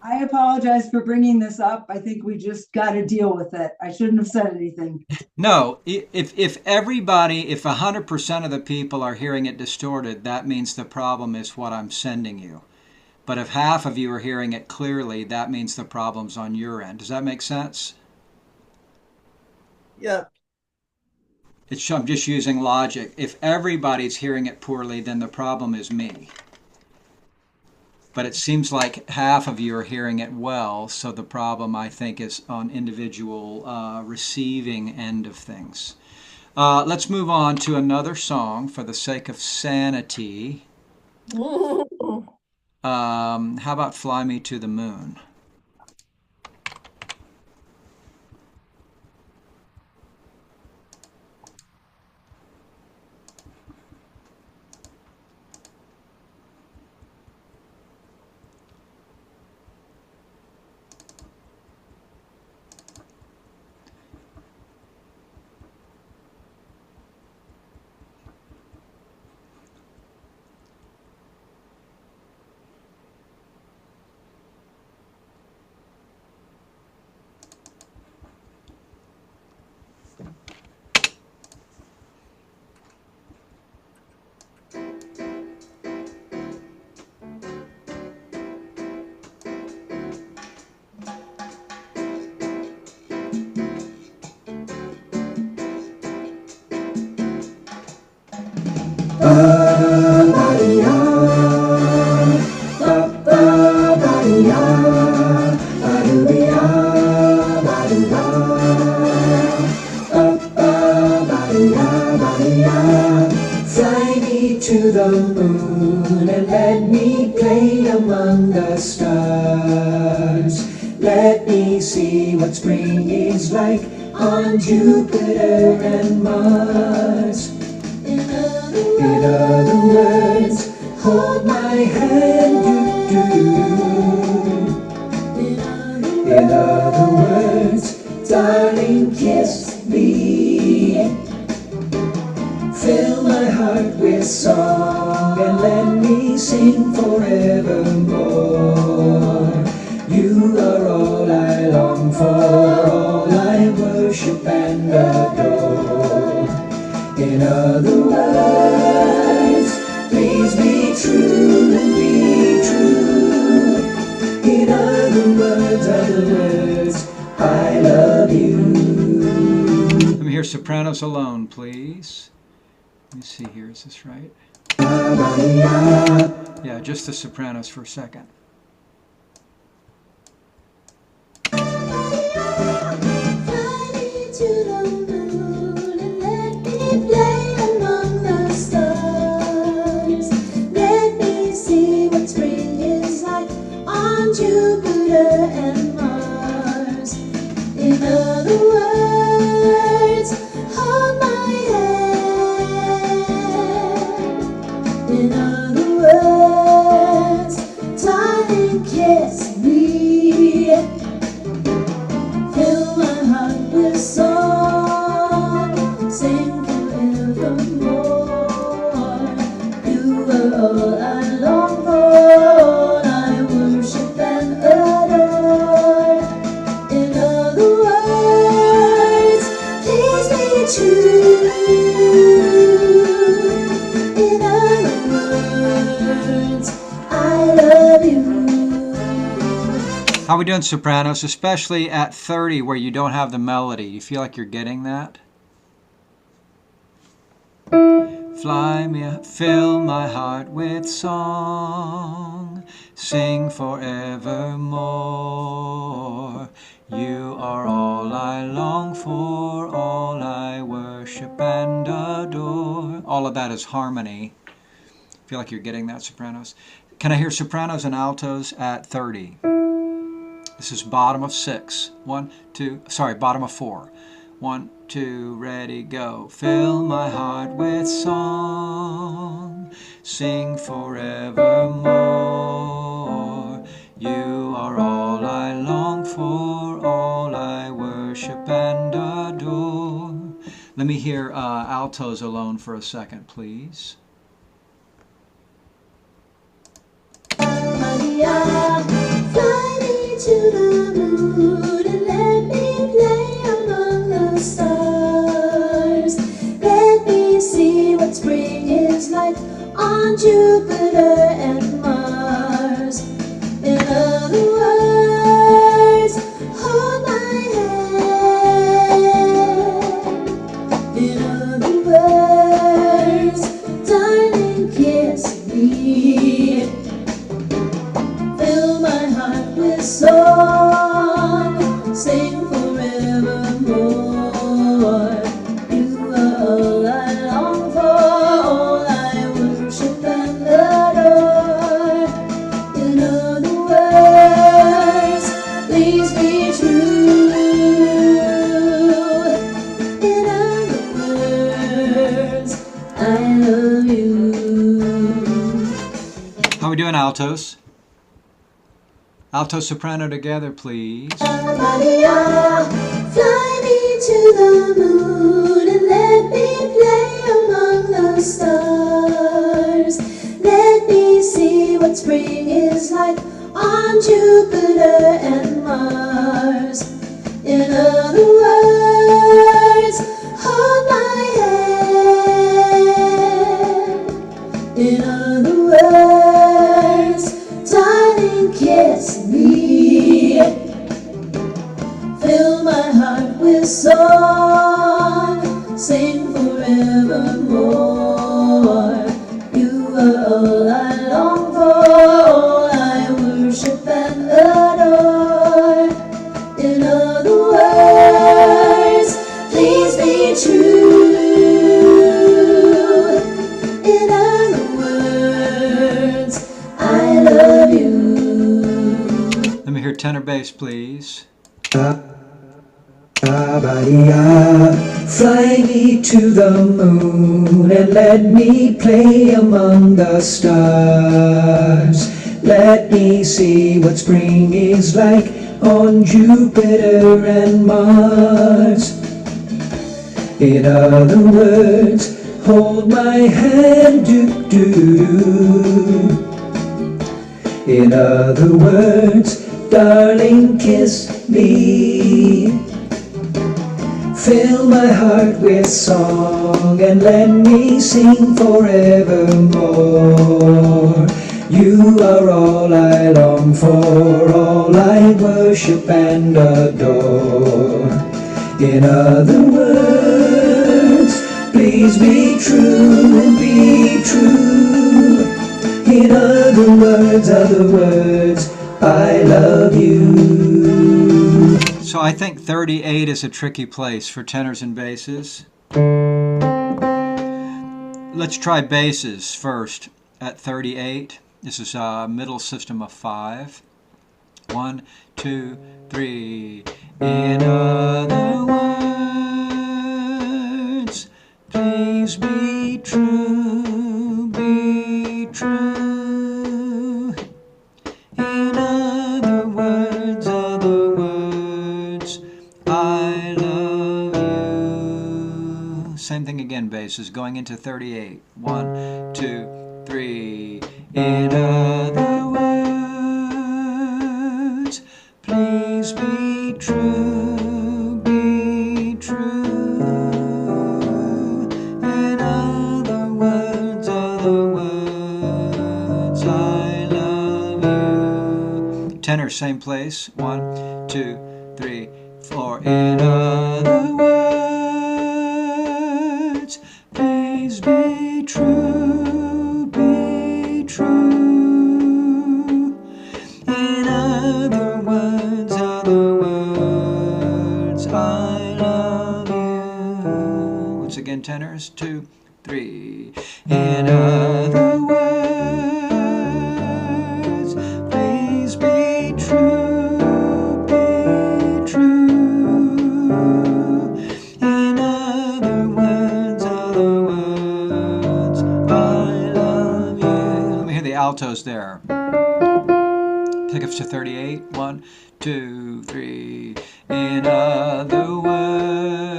I apologize for bringing this up. I think we just got to deal with it. I shouldn't have said anything. No, if everybody, if 100% of the people are hearing it distorted, that means the problem is what I'm sending you. But if half of you are hearing it clearly, that means the problem's on your end. Does that make sense? Yeah. I'm just using logic. If everybody's hearing it poorly, then the problem is me. But it seems like half of you are hearing it well, so the problem, I think, is on individual receiving end of things. Let's move on to another song for the sake of sanity. How about Fly Me to the Moon? Fly me to the moon and let me play among the stars. Let me see what spring is like on Jupiter and Mars. In other words, hold my hand, In other words, darling, kiss me. Fill my heart with song and let me sing forevermore. You are all I long for, all I worship and adore. In other words, please be true, be true. In other words, I love you. Let me hear sopranos alone, please. Let me see here, is this right? Yeah, just the sopranos for a second. Jupiter and Mars. In other words, hold my hand. In other words, darling, kiss me. Fill my heart with song, sing forevermore. You are all I long for. In other words, I love you. How are we doing, sopranos? Especially at 30 where you don't have the melody. You feel like you're getting that? Fly me, fill my heart with song, sing forevermore. You are all I long for, all I worship and adore. All of that is harmony. Feel like you're getting that, sopranos? Can I hear sopranos and altos at 30? This is bottom of 6. 1, 2, sorry, bottom of 4. 1, 2, ready, go. Fill my heart with song, sing forevermore. You are all I long for, all I worship and adore. Let me hear altos alone for a second, please. Maria, fly me to the moon and let me play among the stars. Let me see what spring is like on Jupiter and Mars. In other words, hold my hand. In other words, darling, kiss me. Fill my heart with song, sing forevermore. You are all I long for, all I worship and adore. In other words, please be true. In other words, I love you. How are we doing, altos? Alto soprano together, please. Maria, fly me to the moon and let me play among the stars. Let me see what spring is like on Jupiter and Mars. In other words, hold my hand. In other words, darling, kiss me. Fill my heart with song, sing forevermore. You are all I long for, all I worship and adore. In other words, please be true. In other words, I love you. Let me hear tenor bass, please. Maria, fly me to the moon and let me play among the stars. Let me see what spring is like on Jupiter and Mars. In other words, hold my hand, do-do-do. In other words, darling, kiss me. Fill my heart with song and let me sing forevermore. You are all I long for, all I worship and adore. In other words, please be true, be true. In other words, I love you. So I think 38 is a tricky place for tenors and basses. Let's try basses first at 38. This is a middle system of 5. 1, 2, 3. In other words, please be true, be true. In other words, I love you. Same thing again, basses going into 38. 1, 2, 3. In other words, please be true, be true. In other words, I love you. Tenor, same place. 1, 2, 3, 4. In other words, please be true, be true. In other words, I love you. Once again, tenors. 2, 3. In other words, please be true, be true. In other words, I love you. Let me hear the altos there. Pickups to 38. 1, 2, 3. In other words,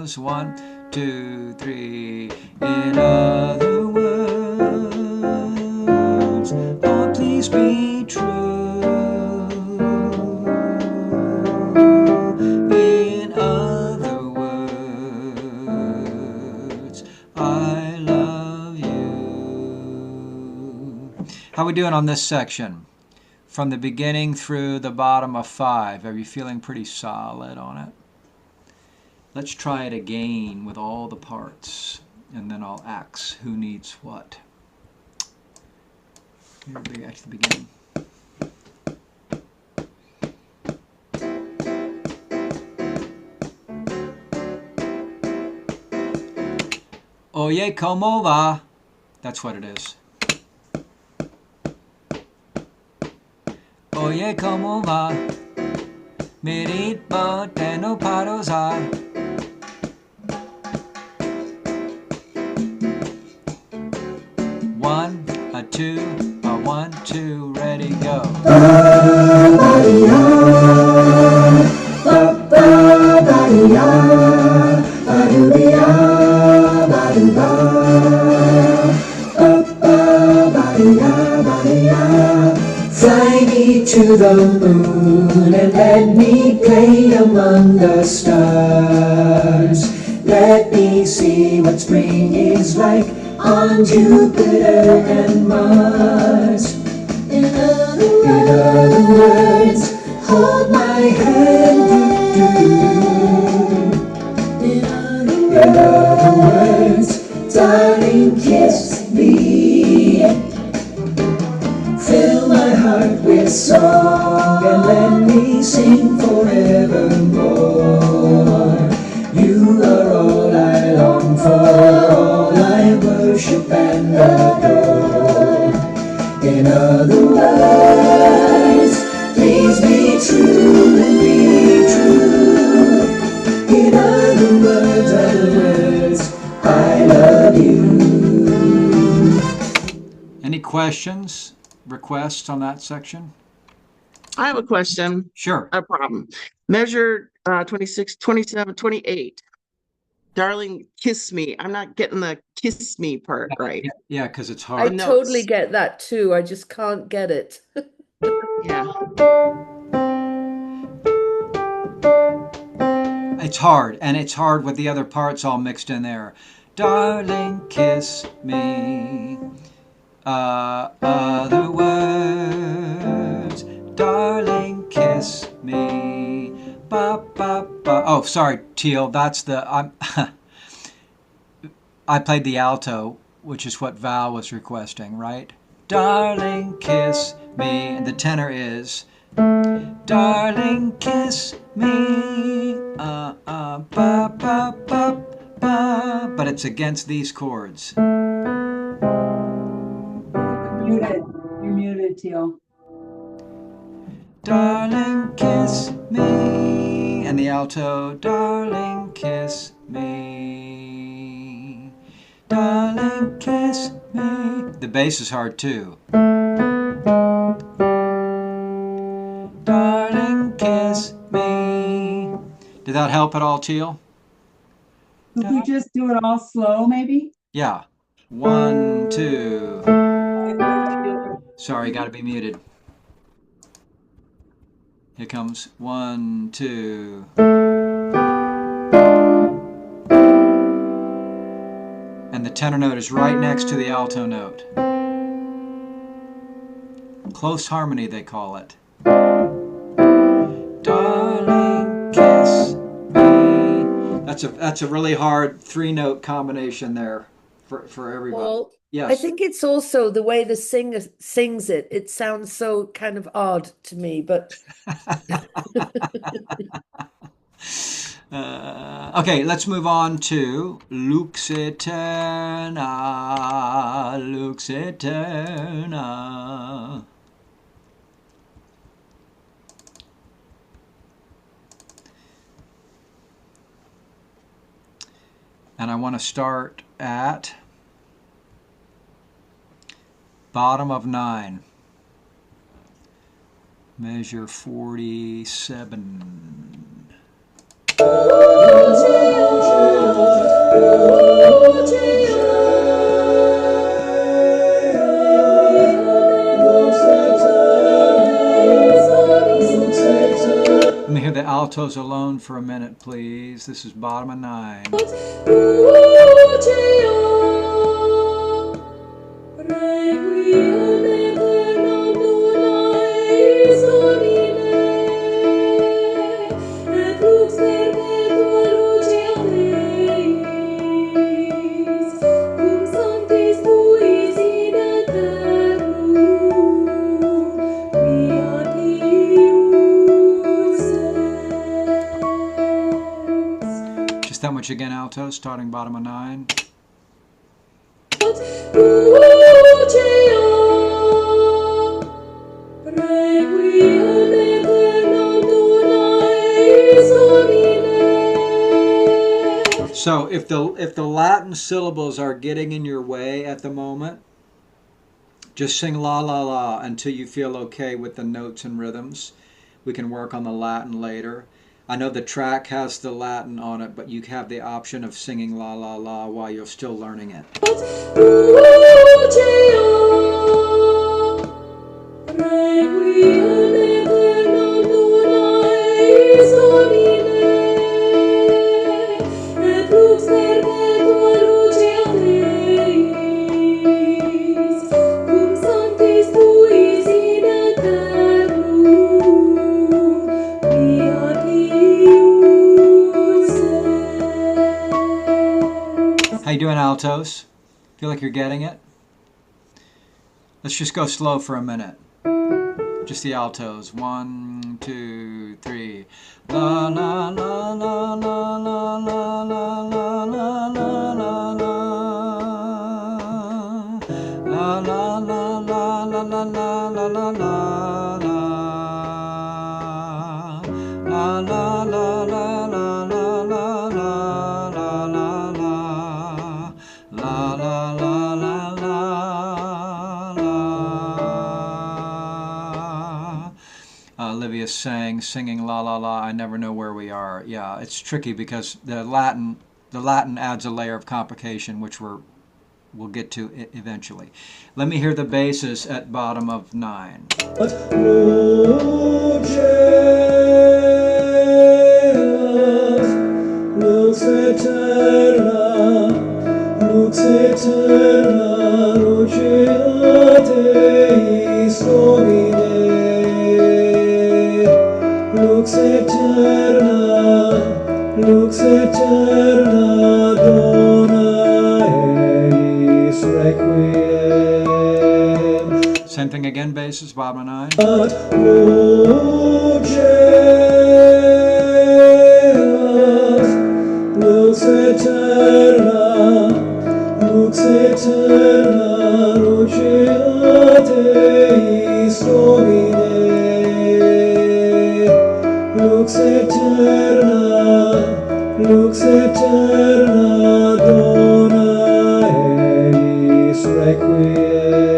sopranos. 1, 2, 3. In other words, oh, please be true. In other words, I love you. How are we doing on this section? From the beginning through the bottom of 5. Are you feeling pretty solid on it? Let's try it again with all the parts, and then I'll ask who needs what. Here we at the beginning. Oye, como va? That's what it is. Oye, como va? Mi ritmo te no paro a. One, a two, a 1, 2, ready, go. Fly me to the moon and let me play among the stars. Let me see what spring is like on Jupiter and Mars. In other words, hold my hand. In other words, darling, kiss me. Fill my heart with song and let me sing forevermore. You are all I long for, all I worship and adore. In other words, please be true, be true. In other words, I love you. Any questions, requests on that section? I have a question. Sure. A problem. Measure 26, 27, 28. Darling, kiss me. I'm not getting the kiss me part right. Yeah, because it's I hard. totally get that too. I just can't get it. Yeah. It's hard, and it's hard with the other parts all mixed in there. Darling, kiss me. Other words. Darling, kiss me. Ba, ba, ba. Oh, sorry, Teal. That's the... I played the alto, which is what Val was requesting, right? Darling, kiss me. And the tenor is... Darling, kiss me. Ba, ba, ba, ba. But it's against these chords. You're muted, Teal. Darling, kiss me. And the alto, darling, kiss me. Darling, kiss me. The bass is hard too. Darling, kiss me. Did that help at all, Teal? Could we just do it all slow, maybe? Yeah. 1, 2. Sorry, gotta be muted. Here comes 1, 2. And the tenor note is right next to the alto note. Close harmony, they call it. Darling, kiss me. That's a really hard 3-note combination there for everybody. Well, yes. I think it's also the way the singer sings it. It sounds so kind of odd to me, but okay, let's move on to Lux Eterna, Lux Eterna. And I want to start at bottom of 9. Measure 47. altos alone for a minute, please. This is bottom of 9. Just that much again, altos, starting bottom of 9. So if the Latin syllables are getting in your way at the moment, just sing la la la until you feel okay with the notes and rhythms. We can work on the Latin later. I know the track has the Latin on it, but you have the option of singing la la la while you're still learning it. How you doing, altos? Feel like you're getting it? Let's just go slow for a minute. Just the altos. 1, 2, 3. La la la la la la la la la la la la la. La la la la la la la la la la. La la la la la la la la la. La la la la la. Olivia singing la la la. I never know where we are. Yeah, it's tricky because the Latin adds a layer of complication, which we'll get to eventually. Let me hear the basses at bottom of 9. Lux eterna, luceate Domine. Lux eterna, dona eis requiem. Same thing again, basses, bottom of 9. Lux eterna, luceate eis Domine. Lux eterna, dona eis requiem.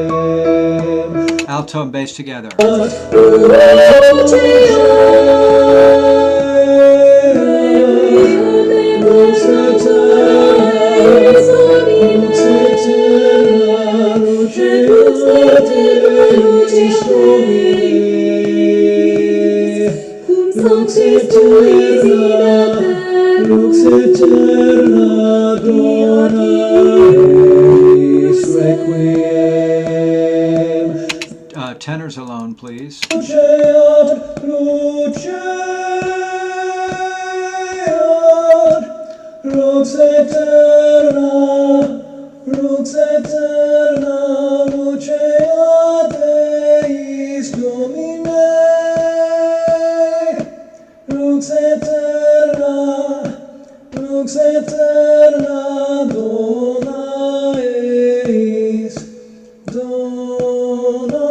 Alto and bass together. Lux eterna, dona eis requiem. Tenors alone, please. Luceat, lux eterna, luceate eis Domine. Lux eterna, dona eis, dona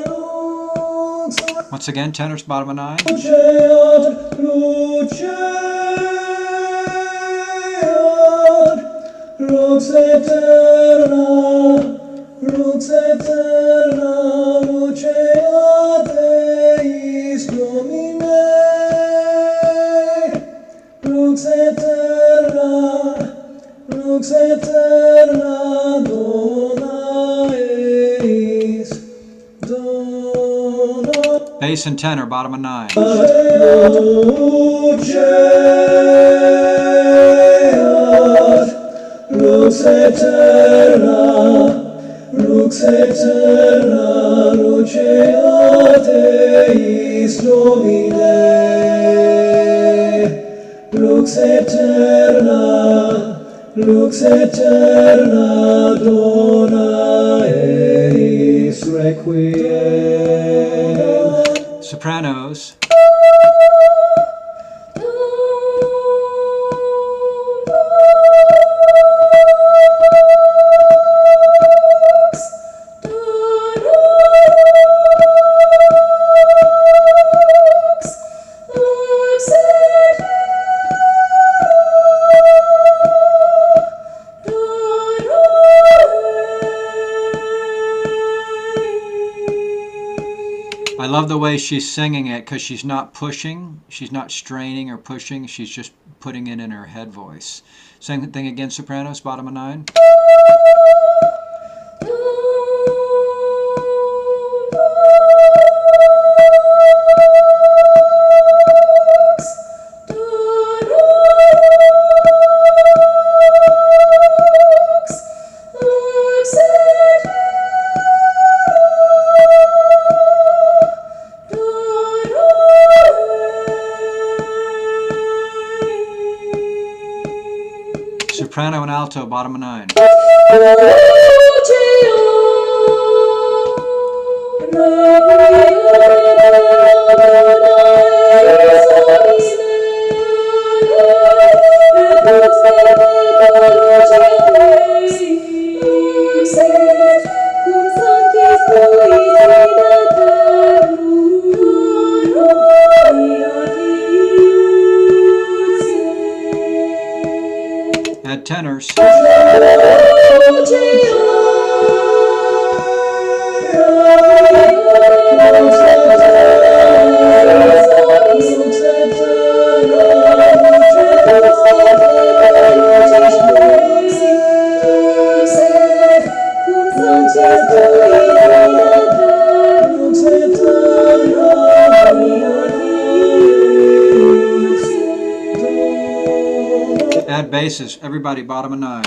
lux. Once again, tenors, bottom of 9. Lux eterna, luceate eis Domine. Lux eterna, dona eis, dona. Bass and tenor, bottom of 9. Lux eterna, lucea Deis Domine. Lux eterna, dona eis requiem. Sopranos. I love the way she's singing it because she's not pushing, she's not straining or pushing, she's just putting it in her head voice. Same thing again, sopranos, bottom of 9. Soprano and alto, bottom of 9. Add tenors. Add basses. Everybody, bottom of 9.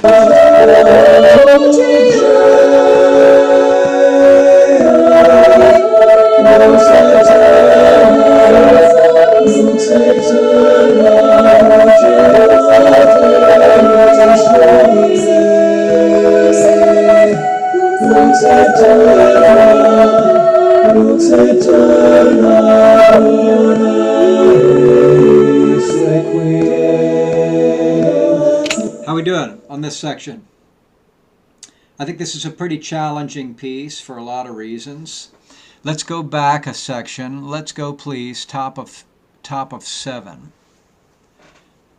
How we doing on this section? I think this is a pretty challenging piece for a lot of reasons. Let's go back a section. Let's go, please, top of 7.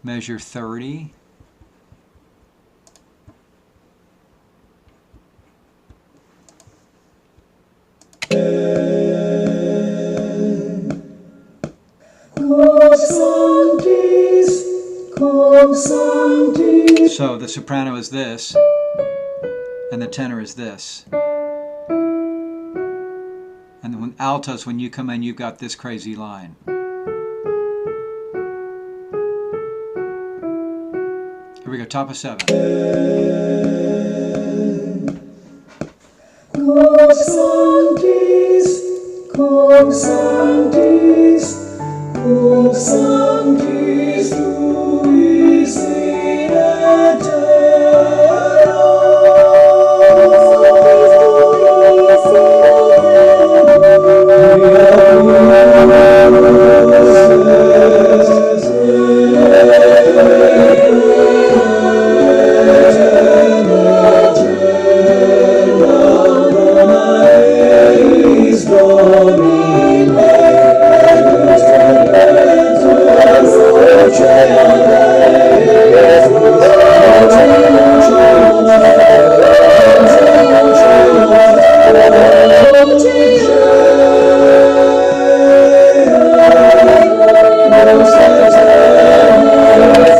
Measure 30. So the soprano is this, and the tenor is this. And when altos, when you come in, you've got this crazy line. Here we go, top of 7.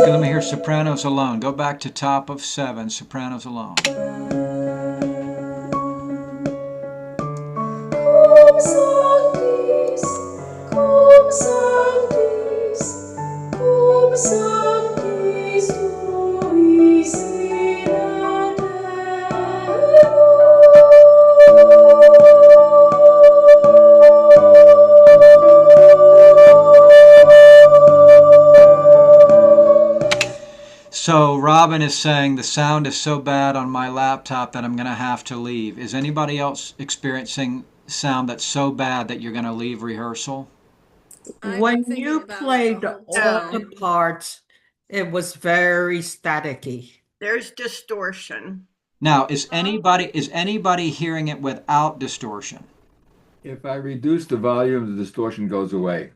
Let me hear sopranos alone. Go back to top of 7, sopranos alone. So Robin is saying the sound is so bad on my laptop that I'm going to have to leave. Is anybody else experiencing sound that's so bad that you're going to leave rehearsal? When you played all the parts, it was very staticky. There's distortion. Now, is anybody hearing it without distortion? If I reduce the volume, the distortion goes away.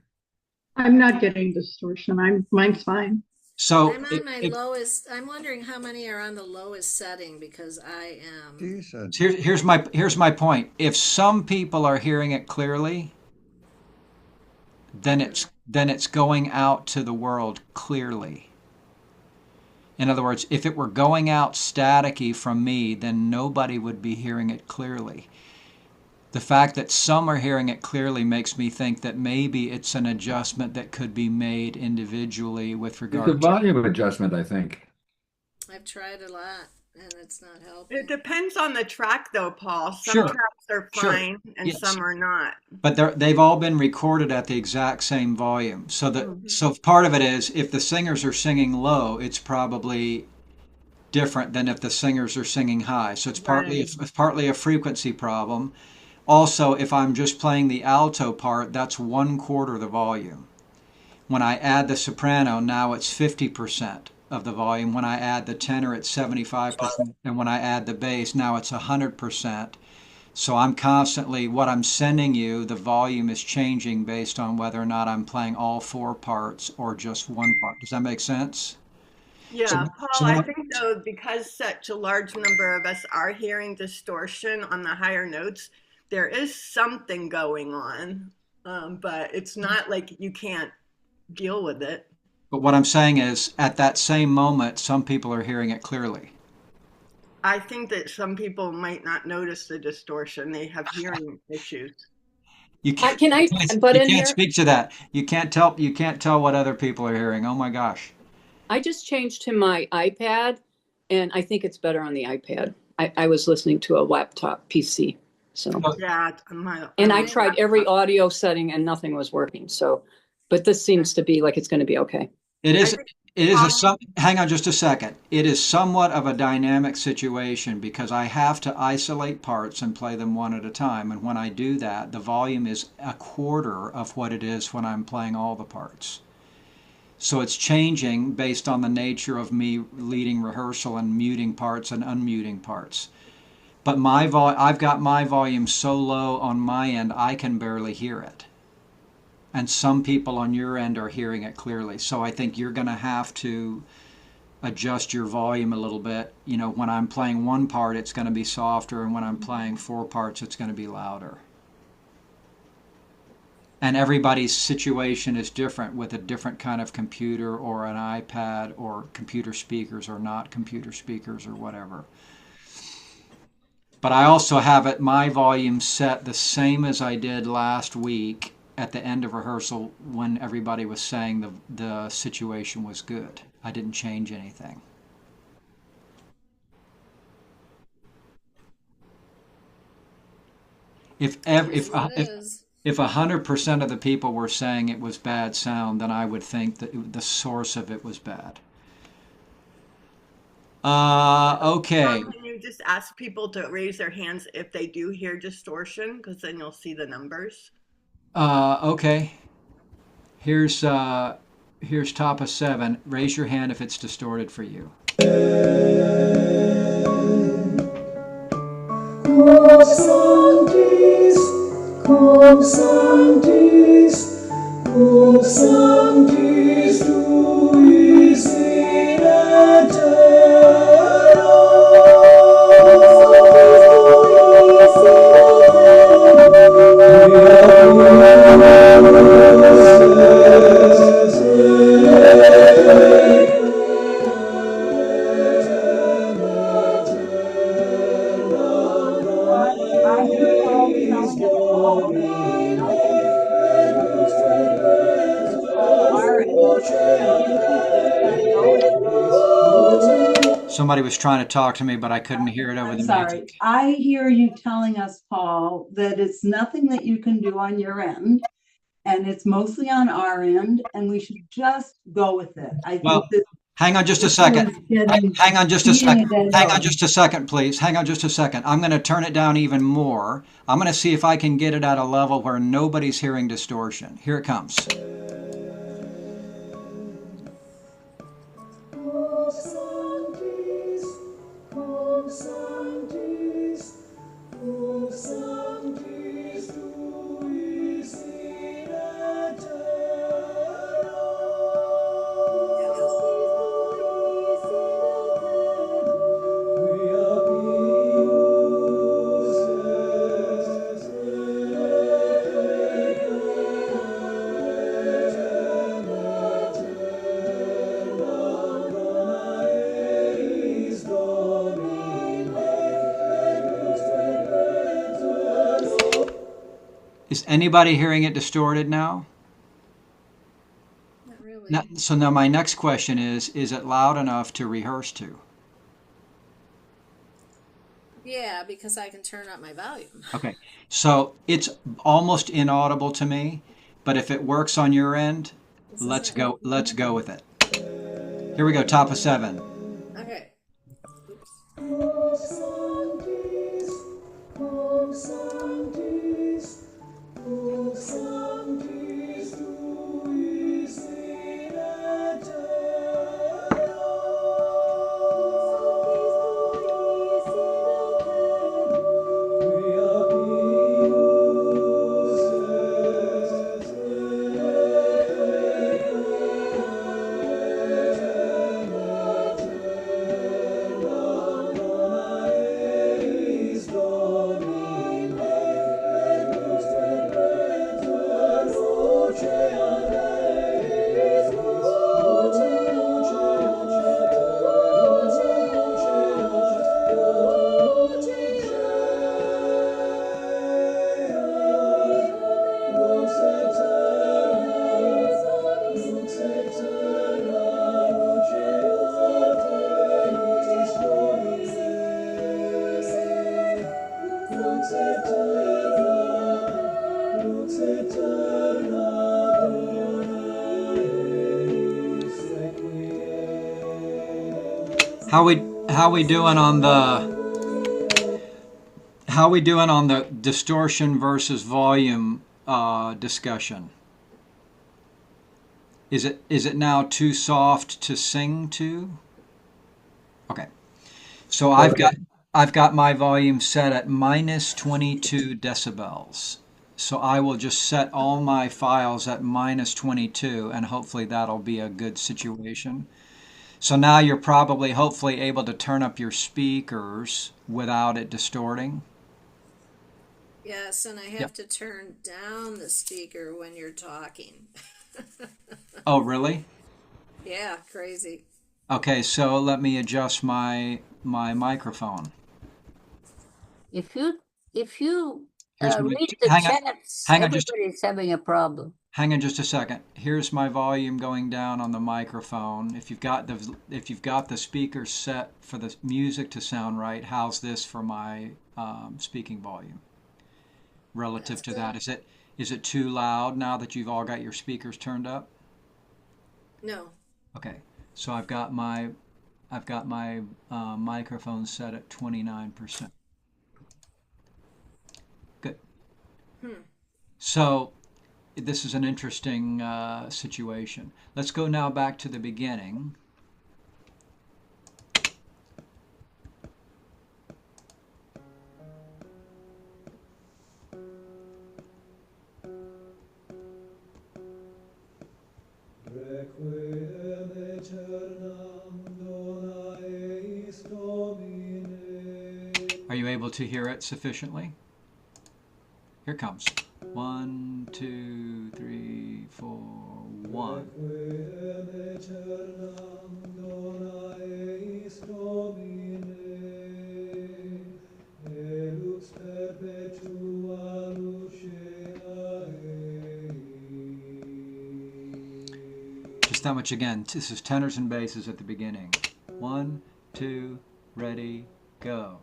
I'm not getting distortion. Mine's fine. So I'm on my lowest. I'm wondering how many are on the lowest setting because I am. here's my point. If some people are hearing it clearly, then it's going out to the world clearly. In other words, if it were going out staticky from me, then nobody would be hearing it clearly. The fact that some are hearing it clearly makes me think that maybe it's an adjustment that could be made individually with regard It's a volume adjustment, I think. I've tried a lot and it's not helping. It depends on the track, though, Paul. Some Sure. tracks are Sure. fine and Yes. some are not. But they've all been recorded at the exact same volume. So part of it is if the singers are singing low, it's probably different than if the singers are singing high. So it's partly a frequency problem. Also, if I'm just playing the alto part, that's 1/4 the volume. When I add the soprano, now it's 50% of the volume. When I add the tenor, it's 75%. And when I add the bass, now it's 100%. So I'm constantly, what I'm sending you, the volume is changing based on whether or not I'm playing all 4 parts or just one part. Does that make sense? Yeah, Paul, I think, though, because such a large number of us are hearing distortion on the higher notes, there is something going on, but it's not like you can't deal with it. But what I'm saying is, at that same moment, some people are hearing it clearly. I think that some people might not notice the distortion. They have hearing issues. You can't, Can I butt you in can't here? speak to that. You can't tell what other people are hearing. Oh my gosh. I just changed to my iPad, and I think it's better on the iPad. I was listening to a laptop PC. So, Yeah, and I tried every audio setting and nothing was working. So, but this seems to be like it's going to be okay. Hang on just a second. It is somewhat of a dynamic situation because I have to isolate parts and play them one at a time. And when I do that, the volume is 1/4 of what it is when I'm playing all the parts. So it's changing based on the nature of me leading rehearsal and muting parts and unmuting parts. But I've got my volume so low on my end, I can barely hear it. And some people on your end are hearing it clearly. So I think you're going to have to adjust your volume a little bit. You know, when I'm playing one part, it's going to be softer, and when I'm playing 4 parts, it's going to be louder. And everybody's situation is different with a different kind of computer or an iPad or computer speakers or not computer speakers or whatever. But I also have my volume set the same as I did last week at the end of rehearsal when everybody was saying the situation was good. I didn't change anything. If 100% of the people were saying it was bad sound, then I would think that the source of it was bad. Okay. Can you just ask people to raise their hands if they do hear distortion? Because then you'll see the numbers. Okay. Here's top of 7. Raise your hand if it's distorted for you. Cum sanctis tuis in Somebody was trying to talk to me, but I couldn't hear it over the Sorry. music. I hear you telling us, Paul, that it's nothing that you can do on your end, and it's mostly on our end, and we should just go with it. I think Well, that Hang on just a second. Hang on just a second. Hang on just a second, please. Hang on just a second. I'm going to turn it down even more. I'm going to see if I can get it at a level where nobody's hearing distortion. Here it comes. Is anybody hearing it distorted now? Not really. So now my next question is it loud enough to rehearse to? Yeah, because I can turn up my volume. Okay, so it's almost inaudible to me, but if it works on your end, let's go with it. Here we go, top of 7. Okay. How we doing on the distortion versus volume discussion? Is it now too soft to sing to? Okay. So I've got my volume set at minus 22 decibels. So I will just set all my files at minus 22 and hopefully that'll be a good situation. So now you're probably hopefully able to turn up your speakers without it distorting. Yes, and I have to turn down the speaker when you're talking. Oh, really? Yeah, crazy. Okay, so let me adjust my microphone. If you Here's my, read the chats, hang on just everybody's having a problem. hang on just a second. Here's my volume going down on the microphone. If you've got the speaker set for the music to sound right, how's this for my speaking volume relative to that? Is it too loud now that you've all got your speakers turned up? No. Okay, so I've got my microphone set at 29%. Good. So this is an interesting situation. Let's go now back to the beginning. Are you able to hear it sufficiently? Here it comes. 1, 2, 3, 4, 1. Just that much again. This is tenors and basses at the beginning. 1, 2, ready, go.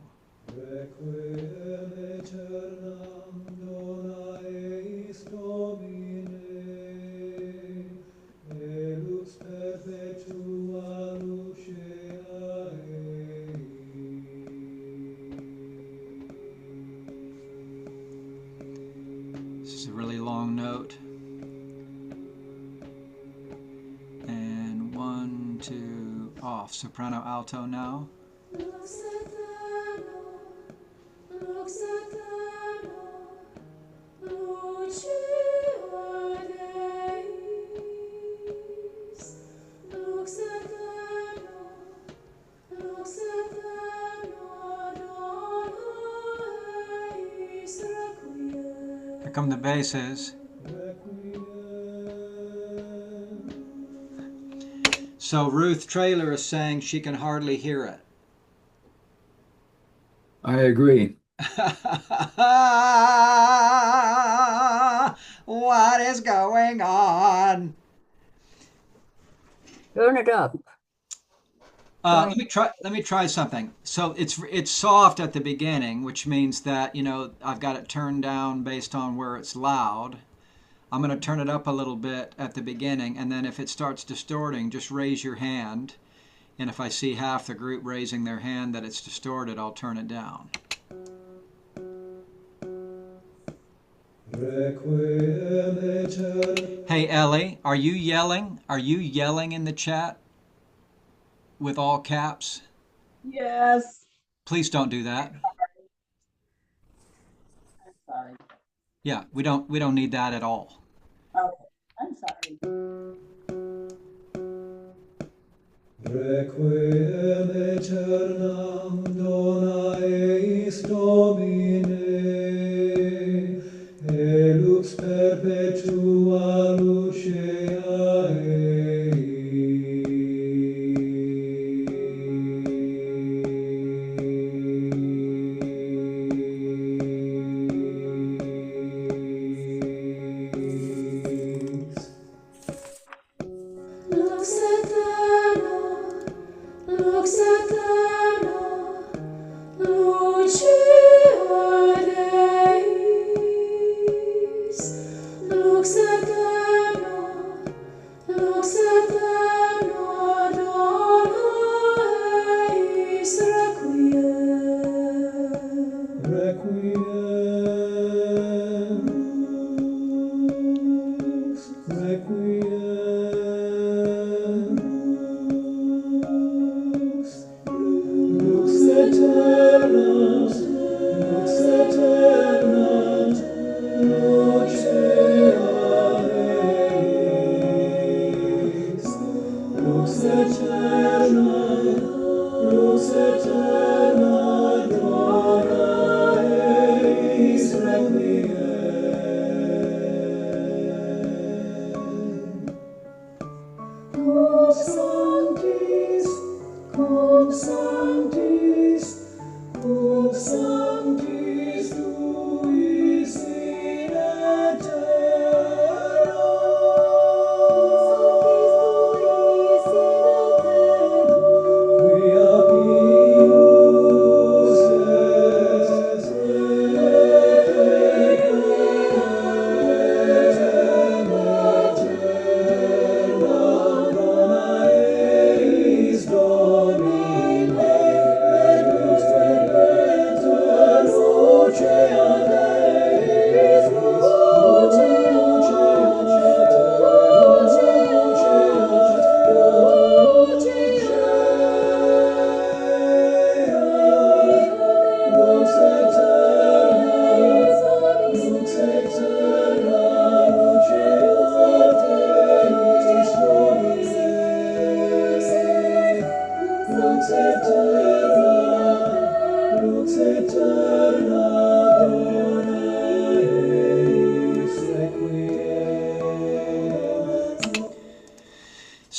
to off. Soprano, alto now. Here come the basses. So Ruth Traylor is saying she can hardly hear it. I agree. What is going on? Turn it up. Let me try something. So it's soft at the beginning, which means that, I've got it turned down based on where it's loud. I'm going to turn it up a little bit at the beginning, and then if it starts distorting, just raise your hand. And if I see half the group raising their hand that it's distorted, I'll turn it down. Hey, Ellie, are you yelling? Are you yelling in the chat with all caps? Yes. Please don't do that. I'm sorry. Yeah, we don't need that at all. Okay, I'm sorry. Requiem aeternam dona eis Domine, e lux perpetua lucea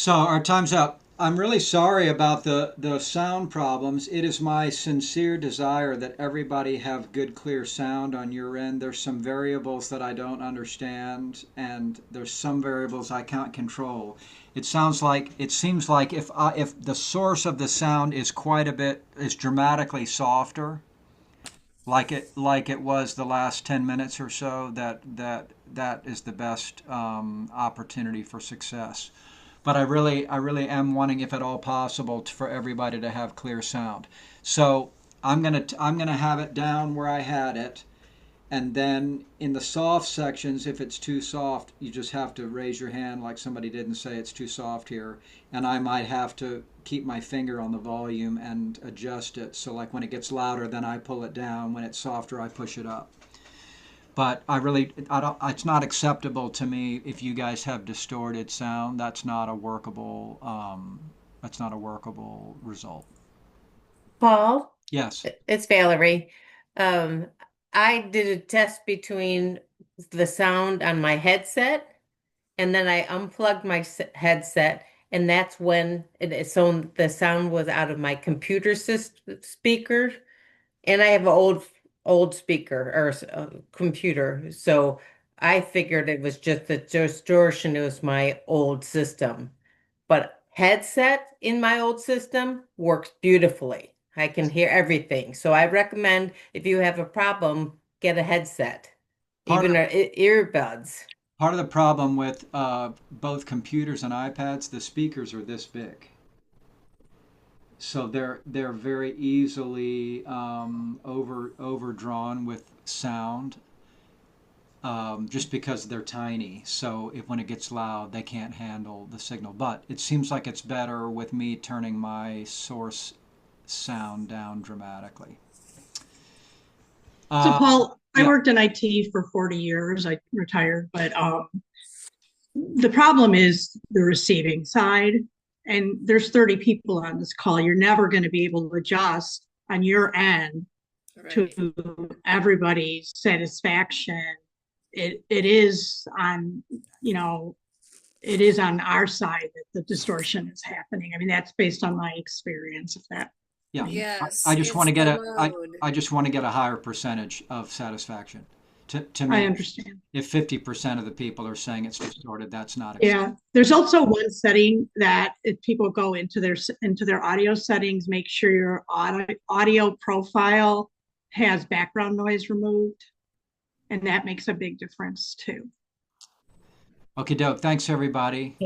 So our time's up. I'm really sorry about the sound problems. It is my sincere desire that everybody have good, clear sound on your end. There's some variables that I don't understand, and there's some variables I can't control. It seems like if the source of the sound is dramatically softer, like it was the last 10 minutes or so, that is the best opportunity for success. But I really am wanting, if at all possible, for everybody to have clear sound. So I'm gonna have it down where I had it, And then in the soft sections, if it's too soft, you just have to raise your hand like somebody did and say it's too soft here. And I might have to keep my finger on the volume and adjust it. So like when it gets louder, then I pull it down. When it's softer, I push it up. But I don't, it's not acceptable to me if you guys have distorted sound. That's not a workable result. Paul, Yes. it's Valerie. I did a test between the sound on my headset, and then I unplugged my headset, and that's when so the sound was out of my computer speaker, and I have an old speaker or computer, so I figured it was just the distortion. It was my old system, but headset in my old system works beautifully. I can hear everything. So I recommend if you have a problem, get a headset, even earbuds. Part of the problem with both computers and iPads, the speakers are this big. So they're very easily overdrawn with sound, just because they're tiny. So when it gets loud, they can't handle the signal. But it seems like it's better with me turning my source sound down dramatically. So Paul, I yeah. worked in IT for 40 years. I retired, but the problem is the receiving side. And there's 30 people on this call. You're never going to be able to adjust on your end to everybody's satisfaction. It is on, it is on our side that the distortion is happening. I mean, that's based on my experience of that. Yeah. Yes, I just want to get I just want to get a higher percentage of satisfaction. To me, I understand. If 50% of the people are saying it's distorted, that's not Yeah, acceptable. there's also one setting that if people go into their audio settings, make sure your audio profile has background noise removed, and that makes a big difference too. Okay, doke. Thanks, everybody.